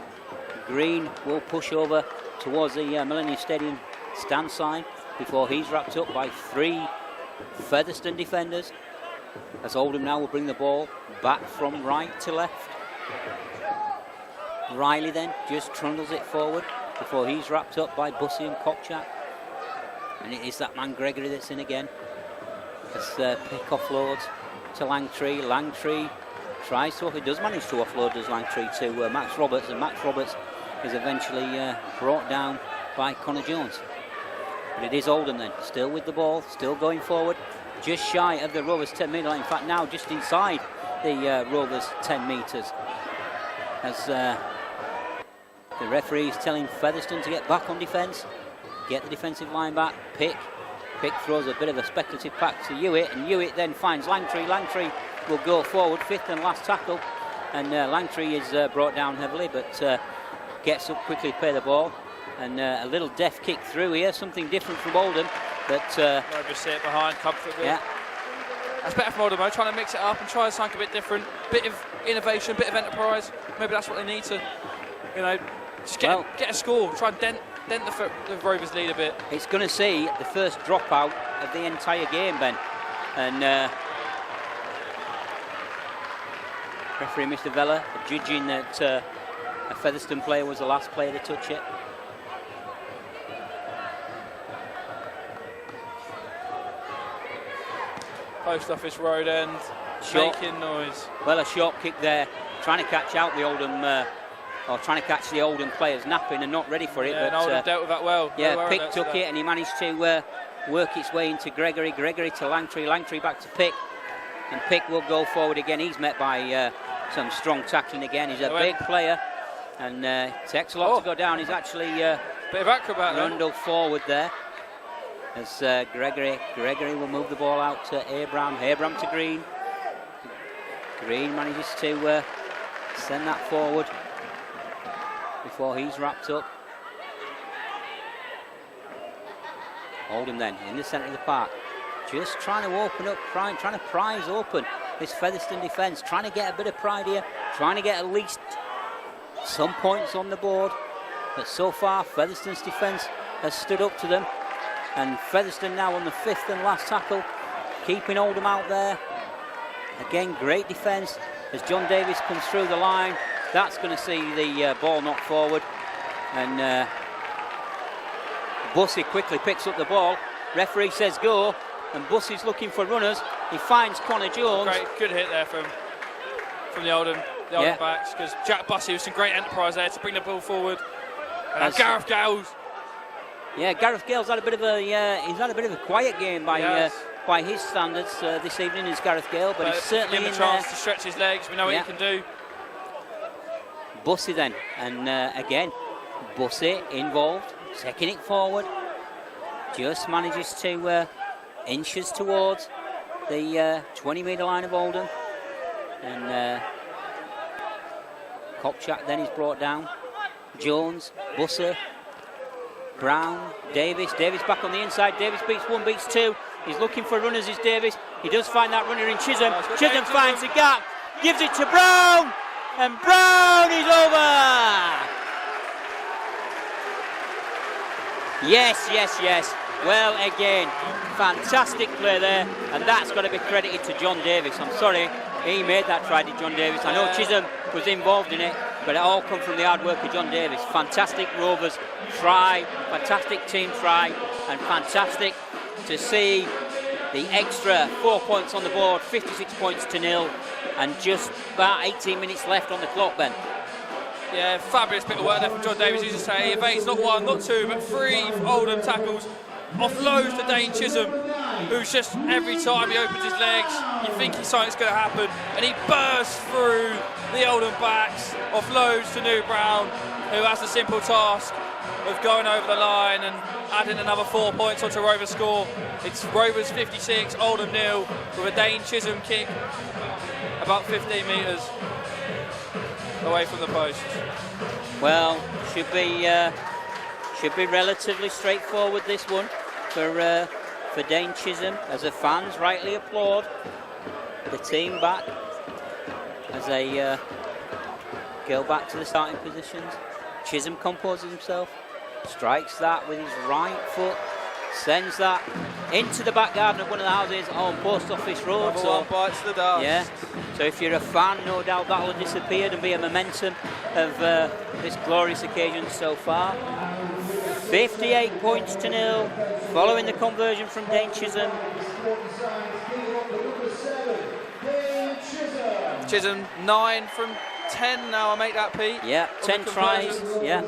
Green will push over towards the Millennium Stadium stand sign before he's wrapped up by 3 Featherstone defenders, as Oldham now will bring the ball back from right to left. Riley then just trundles it forward before he's wrapped up by Bussey and Kopchak, and it is that man Gregory that's in again as Pick offloads to Langtree. Langtree tries to, he does manage to offload, does Langtree, to Max Roberts, and Max Roberts is eventually brought down by Connor Jones. But it is Oldham then, still with the ball, still going forward, just shy of the Rovers 10 metre line, in fact now just inside the Rovers 10 metres, as the referee is telling Featherstone to get back on defence, get the defensive line back. Pick throws a bit of a speculative pack to Hewitt, and Hewitt then finds Langtree. Langtree will go forward, 5th and last tackle, and Langtree is brought down heavily, but gets up quickly to play the ball, and a little deft kick through here, something different from Oldham, but Rovers sit behind comfortably. Yeah, that's better from Oldham, though, trying to mix it up and try something a bit different, bit of innovation, bit of enterprise. Maybe that's what they need to, just get a score, try and dent the Rovers lead a bit. It's going to see the first dropout of the entire game, Ben, and referee Mr. Vella judging that a Featherstone player was the last player to touch it. Post Office Road end, making noise. Well, a short kick there, trying to catch out the Oldham, or trying to catch the Oldham players napping and not ready for it. Yeah, but and Oldham dealt with that well. Yeah, Pick took it and he managed to work its way into Gregory. Gregory to Langtree. Langtree back to Pick, and Pick will go forward again. He's met by some strong tackling again. He's a big player, and it takes a lot to go down. He's actually Bit of acrobat there. Rundle forward there. As Gregory will move the ball out to Abraham. Abraham to Green. Green manages to send that forward before he's wrapped up. Oldham then in the centre of the park, just trying to open up, trying to prize open this Featherstone defence, trying to get a bit of pride here, trying to get at least some points on the board. But so far, Featherstone's defence has stood up to them. And Featherstone now on the 5th and last tackle, keeping Oldham out there. Again, great defence as John Davis comes through the line. That's going to see the ball knocked forward. And Bussey quickly picks up the ball. Referee says go. And Bussey's looking for runners. He finds Connor Jones. Great, good hit there from the Oldham backs, because Jack Bussey was some great enterprise there to bring the ball forward. And Gareth Gales. Yeah, Gareth Gales had a bit of a he's had a bit of a quiet game by his standards this evening as Gareth Gale, but he's certainly given a chance to stretch his legs. We know what he can do. Bussey then, and again, Bussey involved, taking it forward, just manages to inches towards the 20-metre line of Oldham, and Kopchak then is brought down. Jones, Bussey, Brown, Davis back on the inside. Davis beats one, beats two. He's looking for runners, is Davis. He does find that runner in Chisholm. Chisholm finds a gap, gives it to Brown, and Brown is over. Yes. Well, again, fantastic play there, and that's got to be credited to John Davis. I'm sorry, he made that try, did John Davis. I know Chisholm was involved in it, but it all come from the hard work of John Davis. Fantastic Rovers try, fantastic team try, and fantastic to see the extra 4 points on the board, 56 points to 0, and just about 18 minutes left on the clock, Ben. Yeah, fabulous bit of work there from John Davis. As you say, he evades not one, not two, but 3 Oldham tackles. Offloads to Dane Chisholm, who's just, every time he opens his legs, you think something's going to happen, and he bursts through the Oldham backs, offloads to New Brown, who has the simple task of going over the line and adding another 4 points onto Rovers' score. It's Rovers 56, Oldham 0, with a Dane Chisholm kick about 15 metres away from the post. Well, should be relatively straightforward, this one for Dane Chisholm, as the fans rightly applaud the team back as they go back to the starting positions. Chisholm composes himself, strikes that with his right foot, sends that into the back garden of one of the houses on Post Office Road. So one bites the dust. Yeah. So if you're a fan, no doubt that'll have disappeared and be a momentum of this glorious occasion so far. 58 points to 0, following the conversion from Dane Chisholm. Chisholm 9 from 10 now, I make that, Pete. Yeah, 10 tries. Yeah.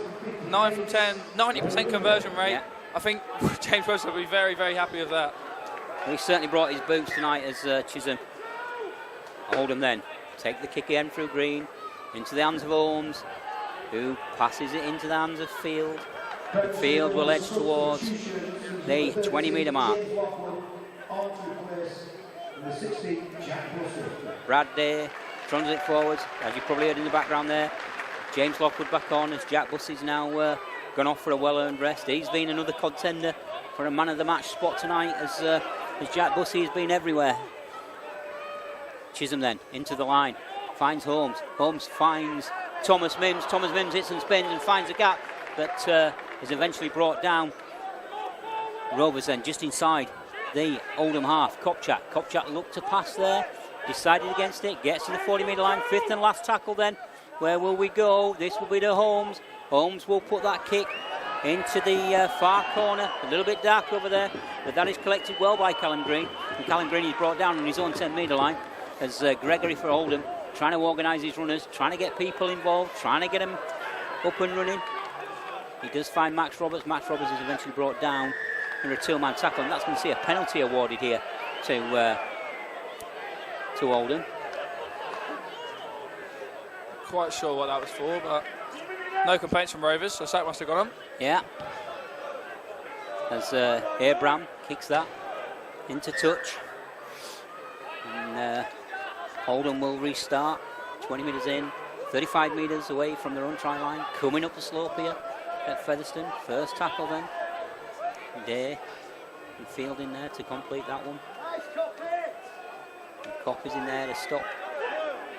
9 from 10, 90% conversion rate. Yeah. I think James Wilson will be very, very happy with that. He certainly brought his boots tonight as Chisholm. Oldham then take the kick again through Green into the hands of Holmes, who passes it into the hands of Field. Field will edge towards the 20-metre mark. Brad Day trundles it forwards, as you probably heard in the background there. James Lockwood back on as Jack Bussey's now gone off for a well-earned rest. He's been another contender for a man of the match spot tonight, as Jack Bussey has been everywhere. Chisholm then into the line, finds Holmes. Holmes finds Thomas Mims. Thomas Mims hits and spins and finds a gap, but is eventually brought down. Rovers then just inside the Oldham half. Kopchak looked to pass there, decided against it, gets to the 40-metre line. 5th and last tackle then. Where will we go? This will be to Holmes. Holmes will put that kick into the far corner. A little bit dark over there, but that is collected well by Callum Green. And Callum Green is brought down on his own 10-metre line as Gregory for Oldham, trying to organise his runners, trying to get people involved, trying to get them up and running. He does find Max Roberts. Max Roberts is eventually brought down under a 2-man tackle, and that's going to see a penalty awarded here to Oldham. Quite sure what that was for, but no complaints from Rovers, so Sack must have got him. Yeah, as Abraham kicks that into touch. And Oldham will restart. 20 metres in, 35 metres away from their own try line. Coming up the slope here at Featherstone. First tackle then. Day and Field in there to complete that one. And Coppy's in there to stop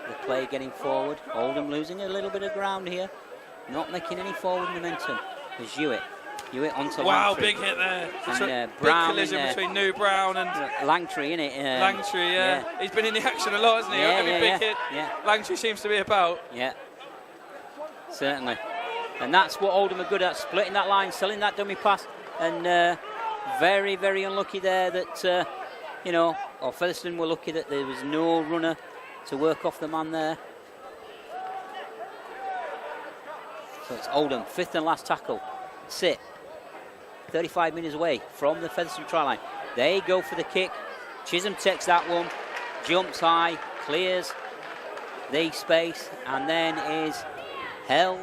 the play getting forward. Oldham losing a little bit of ground here. Not making any forward momentum. There's Hewitt. Hewitt onto Langtry. Big hit there. And big Brown collision between New Brown and Langtry, innit? Langtry, yeah. He's been in the action a lot, hasn't he? Every big hit. Yeah. Langtry seems to be about. Yeah, certainly. And that's what Oldham are good at, splitting that line, selling that dummy pass. And very, very unlucky there that, or Featherstone were lucky that there was no runner to work off the man there. So it's Oldham, 5th and last tackle. Sit. 35 metres away from the Featherstone try line. They go for the kick. Chisholm takes that one, jumps high, clears the space, and then is held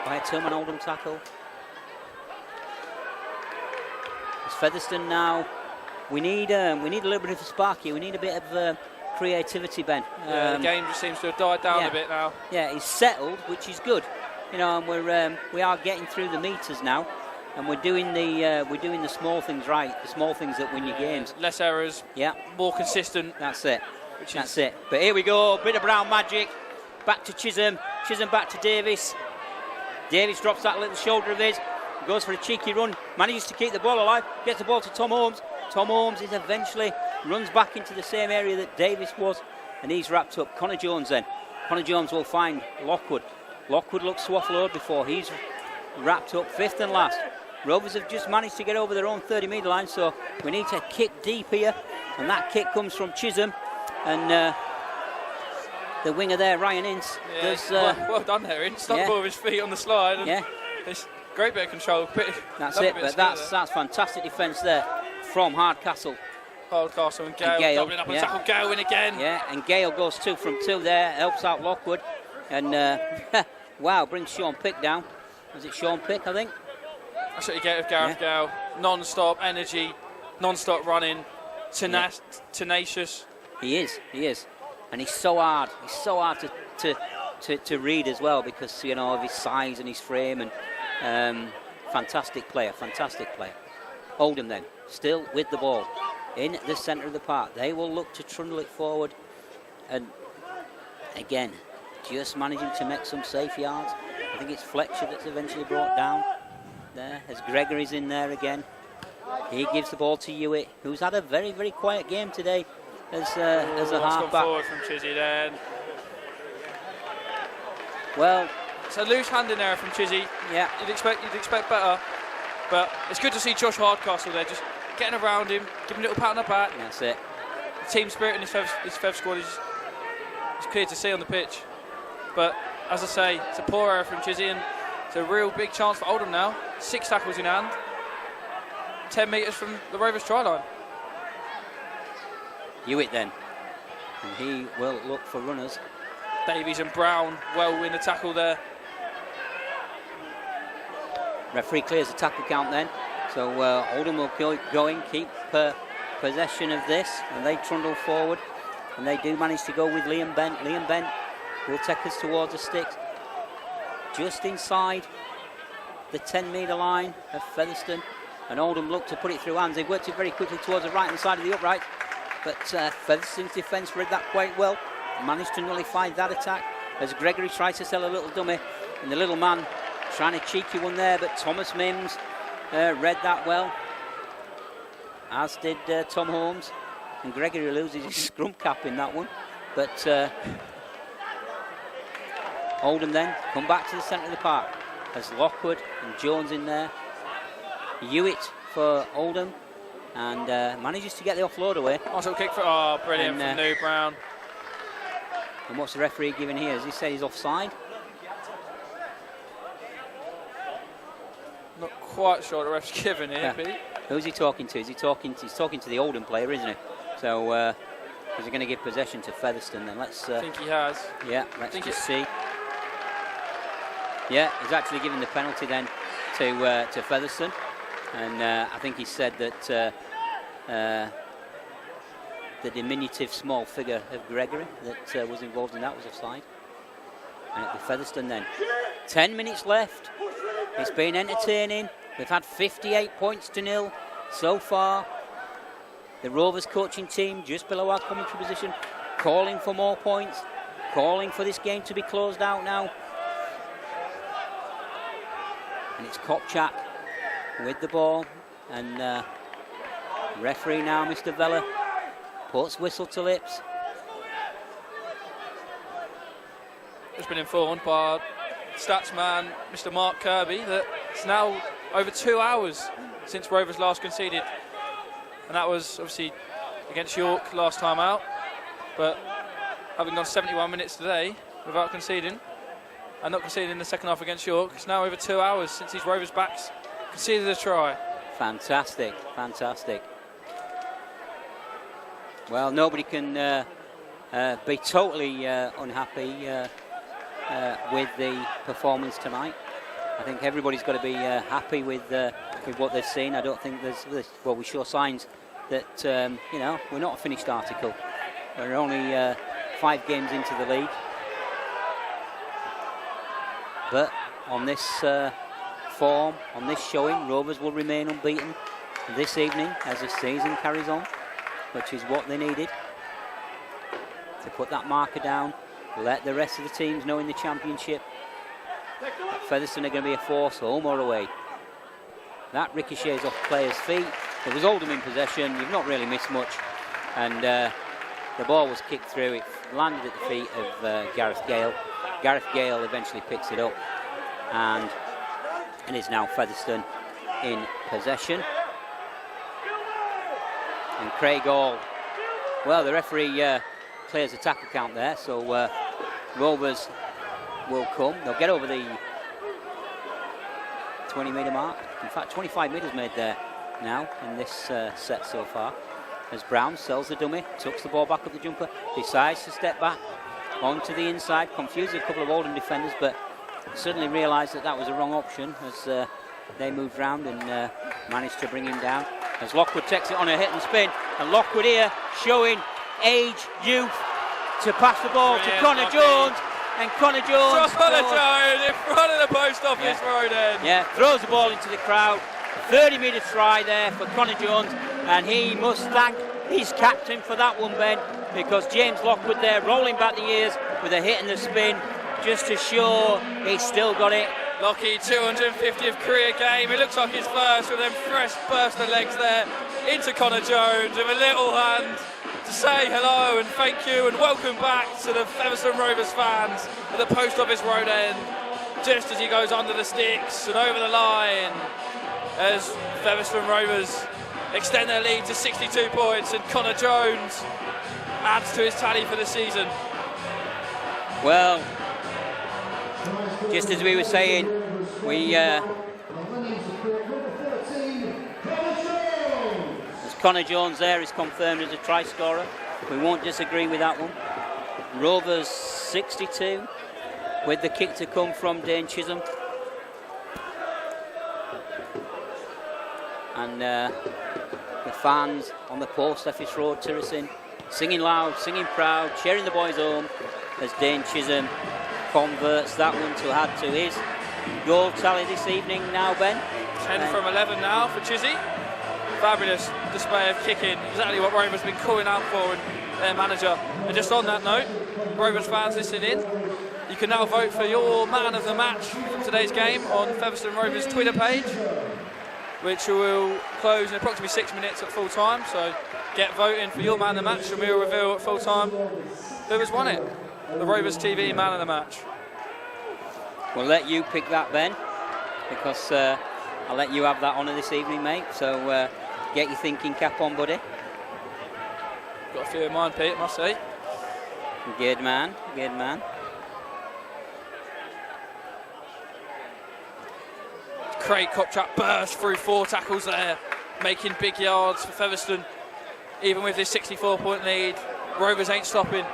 by a Tillman Oldham tackle. It's Featherstone now. We need a little bit of a spark here. We need a bit of creativity, Ben. The game just seems to have died down a bit now. Yeah, he's settled, which is good. And we are getting through the meters now, and we're doing the small things right, the small things that win you games. Less errors. Yeah. More consistent. That's it. That's it. But here we go, bit of Brown magic. Back to Chisholm. Chisholm back to Davis. Davis drops that little shoulder of his, goes for a cheeky run, manages to keep the ball alive, gets the ball to Tom Holmes. Tom Holmes is eventually runs back into the same area that Davis was, and he's wrapped up. Connor Jones then. Connor Jones will find Lockwood. Lockwood looks to offload before he's wrapped up, 5th and last. Rovers have just managed to get over their own 30-metre line, so we need to kick deep here, and that kick comes from Chisholm, and the winger there, Ryan Ince. Well done there, Ince. Stuck ball with his feet on the slide. And it's great bit of control. That's it, but that's fantastic defence there from Hardcastle. Hardcastle and Gale doubling up and tackle. Gale in again. Yeah, and Gale goes 2 from 2 there, helps out Lockwood. And wow, brings Sean Pick down. Was it Sean Pick, I think? That's what you get with Gareth Gale. Non-stop energy, non-stop running, tenacious. He is. And he's so hard. He's so hard to read as well because, of his size and his frame. And fantastic player. Oldham then, still with the ball in the centre of the park. They will look to trundle it forward. And again, just managing to make some safe yards. I think it's Fletcher that's eventually brought down there as Gregory's in there again. He gives the ball to Hewitt, who's had a very, very quiet game today as a half-back. Forward from Chizzy then. Well, it's a loose handing error from Chizzy. Yeah. You'd expect better, but it's good to see Josh Hardcastle there, just getting around him, giving a little pat on the back. That's it. The team spirit in this Fev squad is clear to see on the pitch. But as I say, it's a poor error from Chizzy, and it's a real big chance for Oldham now. 6 tackles in hand, 10 metres from the Rovers try line. Hewitt then, and he will look for runners. Davies and Brown well win the tackle there. Referee clears the tackle count then, so Oldham will keep possession of this, and they trundle forward, and they do manage to go with Liam Bent. Liam Bent will take us towards the sticks, just inside the 10-metre line of Featherstone, and Oldham look to put it through hands. They worked it very quickly towards the right-hand side of the upright, but Featherstone's defence read that quite well, managed to nullify that attack as Gregory tries to sell a little dummy, and the little man trying a cheeky one there, but Thomas Mims read that well, as did Tom Holmes, and Gregory loses his scrum cap in that one, but Oldham then come back to the centre of the park as Lockwood and Jones in there. Hewitt for Oldham, and manages to get the offload away. Also kick for brilliant from New Brown. And what's the referee giving here? Has he said he's offside? Not quite sure the ref's given here, Pete. Who's he talking to? He's talking to the Oldham player, isn't he? So is he going to give possession to Featherstone then? Let's. I think he has. Yeah, let's just see. Yeah, he's actually giving the penalty then to Featherstone, and I think he said that the diminutive small figure of Gregory that was involved in that was offside. And it'll be Featherstone then. 10 minutes left. It's been entertaining. We've had 58 points to 0 so far. The Rovers coaching team just below our commentary position, calling for more points, calling for this game to be closed out now. And it's Kopchak with the ball, and referee now, Mr. Vella, puts whistle to lips. Just been informed by stats man, Mr. Mark Kirby, that it's now over 2 hours since Rovers last conceded. And that was obviously against York last time out. But having gone 71 minutes today without conceding, and not conceding in the second half against York, it's now over 2 hours since these Rovers backs conceded a try. Fantastic, fantastic. Well, nobody can be totally unhappy with the performance tonight. I think everybody's got to be happy with what they've seen. I don't think well, we show signs that you know, we're not a finished article. We're only 5 games into the league, but on this form, on this showing, Rovers will remain unbeaten this evening as the season carries on, which is what they needed to put that marker down, let the rest of the teams know in the championship that Featherstone are going to be a force, home or away. That ricochets off players' feet. It was Oldham in possession. You've not really missed much, and the ball was kicked through. It landed at the feet of Gareth Gale. Gareth Gale eventually picks it up, and it is now Featherstone in possession. And Craig Hall, well, the referee clears the tackle count there, so Rovers will come. They'll get over the 20 metre mark. In fact, 25 metres made there now in this set so far, as Brown sells the dummy, tucks the ball back up the jumper, decides to step back onto the inside, confused a couple of Oldham defenders, but suddenly realised that that was the wrong option as they moved round and managed to bring him down. As Lockwood takes it on a hit and spin, and Lockwood here showing age, youth, to pass the ball to Connor Jones, and Connor Jones in front of the post office road end. Yeah, throws the ball into the crowd. 30 metre try there for Connor Jones, and he must thank his captain for that one, Ben, because James Lockwood there rolling back the ears with a hit and the spin just to show he's still got it. Lockie, 250th career game. It looks like his first, with them fresh burst of legs there into Connor Jones with a little hand to say hello and thank you and welcome back to the Featherstone Rovers fans at the post office road end, just as he goes under the sticks and over the line, as Featherstone Rovers extend their lead to 62 points, and Connor Jones adds to his tally for the season. Well, just as we were saying, we as Connor Jones there is confirmed as a try scorer. We won't disagree with that one. Rovers 62 with the kick to come from Dane Chisholm. And the fans on the Post Office Road, Tirrison, singing loud, singing proud, cheering the boys home as Dane Chisholm converts that one to add to his goal tally this evening now, Ben. 10 from 11 now for Chizzy. Fabulous display of kicking, exactly what Rovers have been calling out for, and their manager. And just on that note, Rovers fans listening in, you can now vote for your man of the match from today's game on Featherstone Rovers Twitter page, which will close in approximately 6 minutes at full time. So get voting for your man of the match, and we will reveal at full time who has won it. The Rovers TV man of the match. We'll let you pick that, Ben, because I'll let you have that honour this evening, mate. So get your thinking cap on, buddy. Got a few of mine, Pete, I must say. Good man, good man. Craig Kopchak burst through 4 tackles there, making big yards for Featherstone. Even with this 64-point lead, Rovers ain't stopping.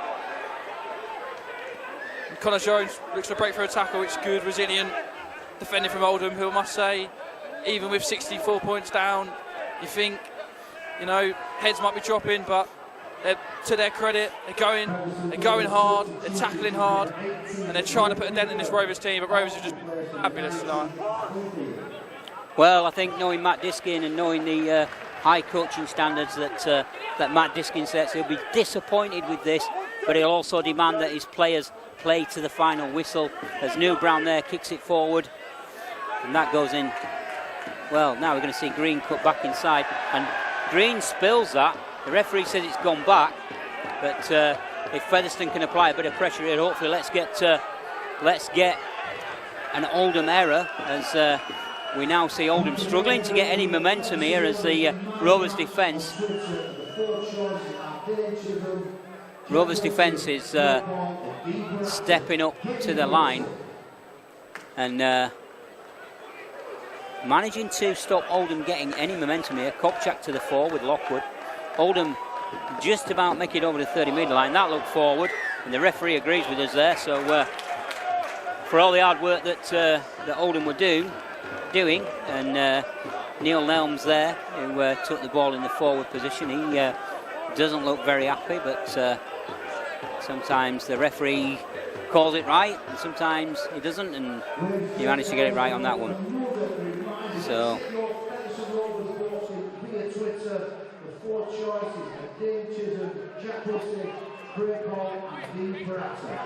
And Connor Jones looks to break through a tackle, it's good, resilient. defending from Oldham, who I must say, even with 64 points down, you think, you know, heads might be dropping, but to their credit, they're going hard, they're tackling hard, and they're trying to put a dent in this Rovers team, but Rovers are just fabulous tonight. Well, I think knowing Matt Diskin and knowing the high coaching standards that Matt Diskin sets, he'll be disappointed with this, but he'll also demand that his players play to the final whistle as Neil Brown there kicks it forward, and that goes in. Well, now we're going to see Green cut back inside, and Green spills that. The referee says it's gone back, but if Featherstone can apply a bit of pressure here, hopefully let's get an Oldham error, as we now see Oldham struggling to get any momentum here as the Rovers defence is stepping up to the line and managing to stop Oldham getting any momentum here. Kopchak to the fore with Lockwood. Oldham just about make it over the 30-metre line. That looked forward, and the referee agrees with us there. So for all the hard work that Oldham were doing, and Neil Nelms there, who took the ball in the forward position, he doesn't look very happy, but sometimes the referee calls it right, and sometimes he doesn't, and he managed to get it right on that one. So four choices: Dane Chisholm, Jack Bussey, Craig Hall, and Dean Peralta.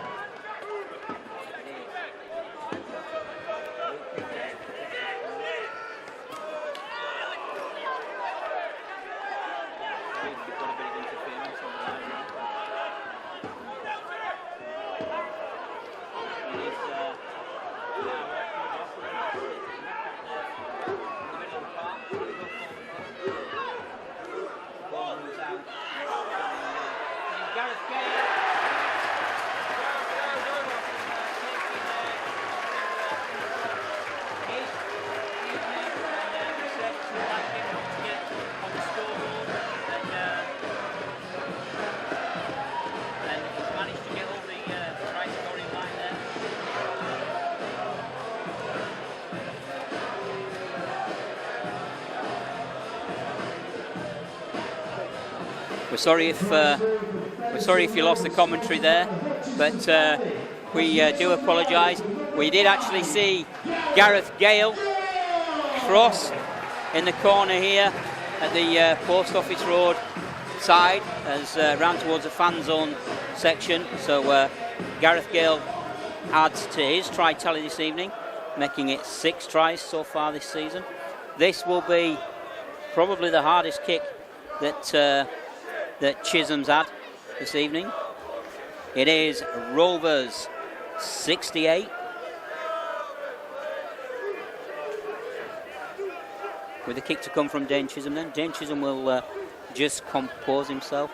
We're sorry if you lost the commentary there, but we do apologise. We did actually see Gareth Gale cross in the corner here at the Post Office Road side, as round towards the fan zone section. So Gareth Gale adds to his try tally this evening, making it 6 tries so far this season. This will be probably the hardest kick that Chisholm's had this evening. It is Rovers 68. With the kick to come from Dane Chisholm then. Dane Chisholm will just compose himself.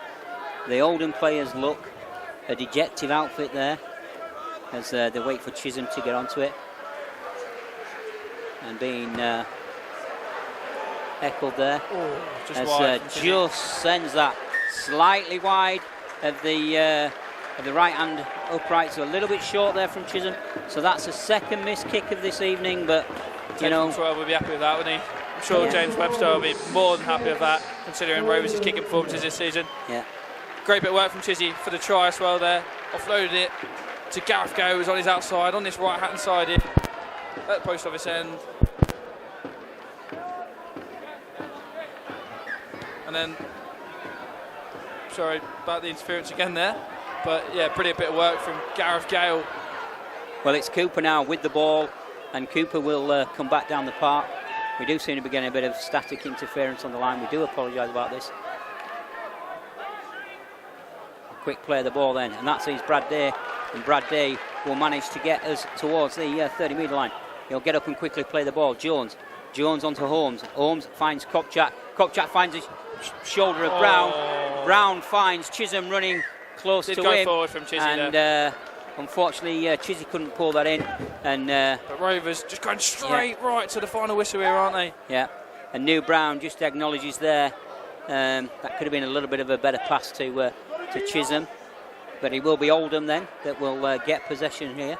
The Oldham players look a dejected outfit there as they wait for Chisholm to get onto it. And being heckled there. Just sends that slightly wide of the right hand upright, so a little bit short there from Chisholm. So that's a second missed kick of this evening, but you know, 12 will be happy with that, wouldn't he? I'm sure James Webster will be more than happy with that, considering Rovers' kicking performances this season. Yeah. Great bit of work from Chizzy for the try as well there. Offloaded it to Gareth Gale, who's on his outside, on this right hand side here, at the post office end. And then, sorry about the interference again there, but yeah, brilliant bit of work from Gareth Gale. Well, it's Cooper now with the ball, and Cooper will come back down the park. We do seem to be getting a bit of static interference on the line. We do apologise about this. A quick play of the ball then, and that sees Brad Day, and Brad Day will manage to get us towards the 30-metre line. He'll get up and quickly play the ball. Jones onto Holmes. Holmes finds Kopchak. Kopchak finds his shoulder of Brown. Brown finds Chisholm running close to him. Forward from Chizzy and there. Unfortunately, Chizzy couldn't pull that in. And but Rovers just going straight right to the final whistle here, aren't they? Yeah. And New Brown just acknowledges there. That could have been a little bit of a better pass to Chisholm. But it will be Oldham then that will get possession here.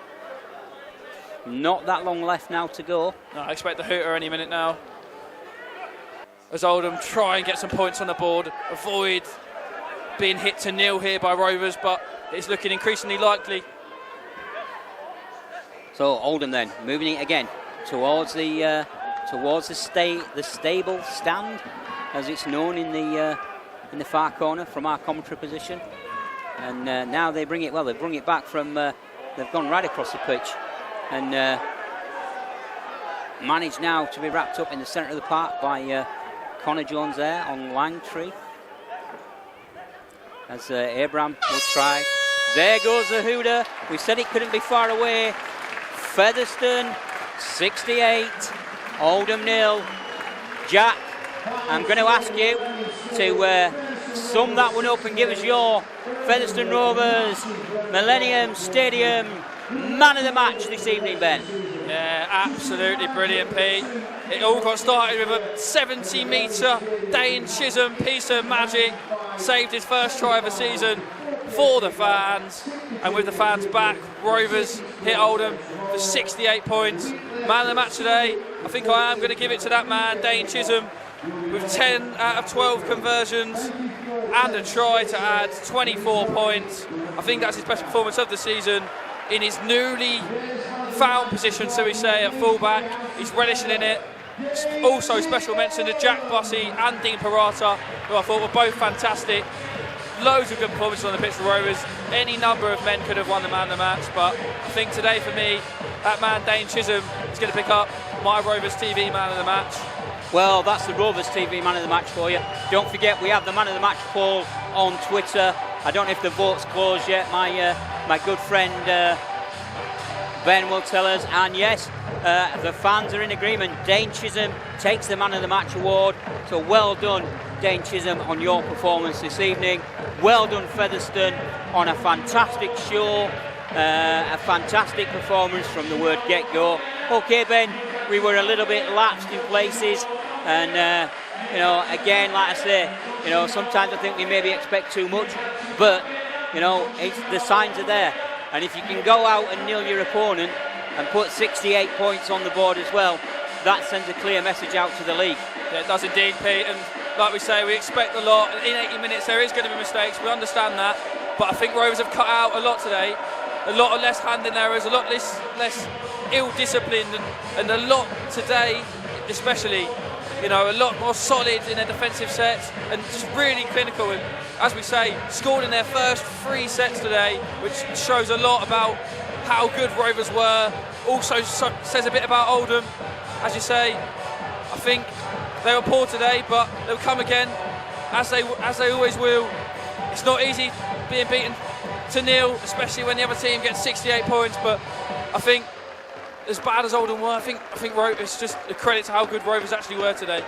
Not that long left now to go. No, I expect the hooter any minute now. As Oldham try and get some points on the board, avoid being hit to nil here by Rovers, but it's looking increasingly likely. So Oldham then moving it again towards the stable stand, as it's known in the far corner from our commentary position. And now they bring it. Well, they bring it back from. They've gone right across the pitch, and managed now to be wrapped up in the centre of the park by Connor Jones there on Langtree. As Abraham will try. There goes the hooter. We said it couldn't be far away. Featherstone 68, Oldham 0. Jack, I'm going to ask you to sum that one up and give us your Featherstone Rovers Millennium Stadium man of the match this evening, Ben. Yeah, absolutely brilliant, Pete. It all got started with a 70-metre Dane Chisholm piece of magic. Saved his first try of the season for the fans. And with the fans back, Rovers hit Oldham for 68 points. Man of the match today, I think I am going to give it to that man, Dane Chisholm, with 10 out of 12 conversions and a try to add 24 points. I think that's his best performance of the season in his newly found position, so we say, at fullback. He's relishing in it. Also special mention to Jack Bussey and Dean Parata, who I thought were both fantastic. Loads of good performances on the pitch for Rovers. Any number of men could have won the man of the match, but I think today for me, that man Dane Chisholm is going to pick up my Rovers TV man of the match. Well, that's the Rovers TV man of the match for you. Don't forget, we have the man of the match poll on Twitter. I don't know if the vote's closed yet. My good friend Ben will tell us. And yes, the fans are in agreement. Dane Chisholm takes the man of the match award. So well done, Dane Chisholm, on your performance this evening. Well done, Featherstone, on a fantastic show. A fantastic performance from the word get-go. Okay, Ben, we were a little bit lapsed in places, and again, like I say, sometimes I think we maybe expect too much, but the signs are there, and if you can go out and nil your opponent and put 68 points on the board as well, that sends a clear message out to the league. Yeah, it does indeed, Pete, and like we say, we expect a lot. In 80 minutes there is going to be mistakes, we understand that, but I think Rovers have cut out a lot today. A lot of less handling errors, a lot less ill-disciplined, and a lot today, especially, a lot more solid in their defensive sets and just really clinical. And as we say, scored in their first 3 sets today, which shows a lot about how good Rovers were. Also says a bit about Oldham. As you say, I think they were poor today, but they'll come again, as they always will. It's not easy being beaten to nil, especially when the other team gets 68 points, but I think as bad as Oldham were, I think it's just a credit to how good Rovers actually were today.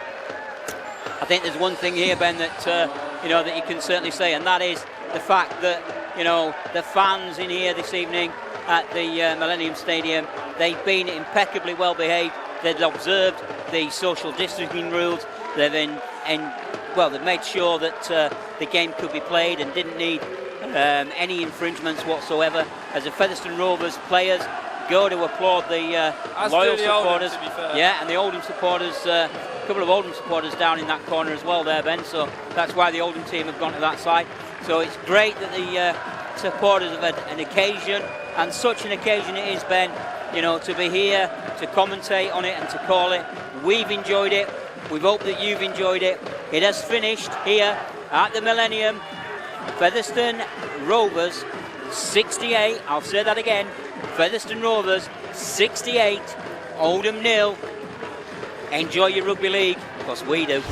I think there's one thing here, Ben, that that you can certainly say, and that is the fact that the fans in here this evening at the Millennium Stadium, they've been impeccably well behaved. They've observed the social distancing rules. They've made sure that the game could be played and didn't need any infringements whatsoever. As the Featherstone Rovers players go to applaud the loyal supporters, Oldham, to be fair. Yeah, and the Oldham supporters, a couple of Oldham supporters down in that corner as well there, Ben, so that's why the Oldham team have gone to that side. So it's great that the supporters have had an occasion, and such an occasion it is, Ben, to be here, to commentate on it and to call it. We've enjoyed it. We've hoped that you've enjoyed it. It has finished here at the Millennium. Featherstone Rovers 68, I'll say that again, Featherstone Rovers 68, Oldham 0. Enjoy your rugby league, because we do.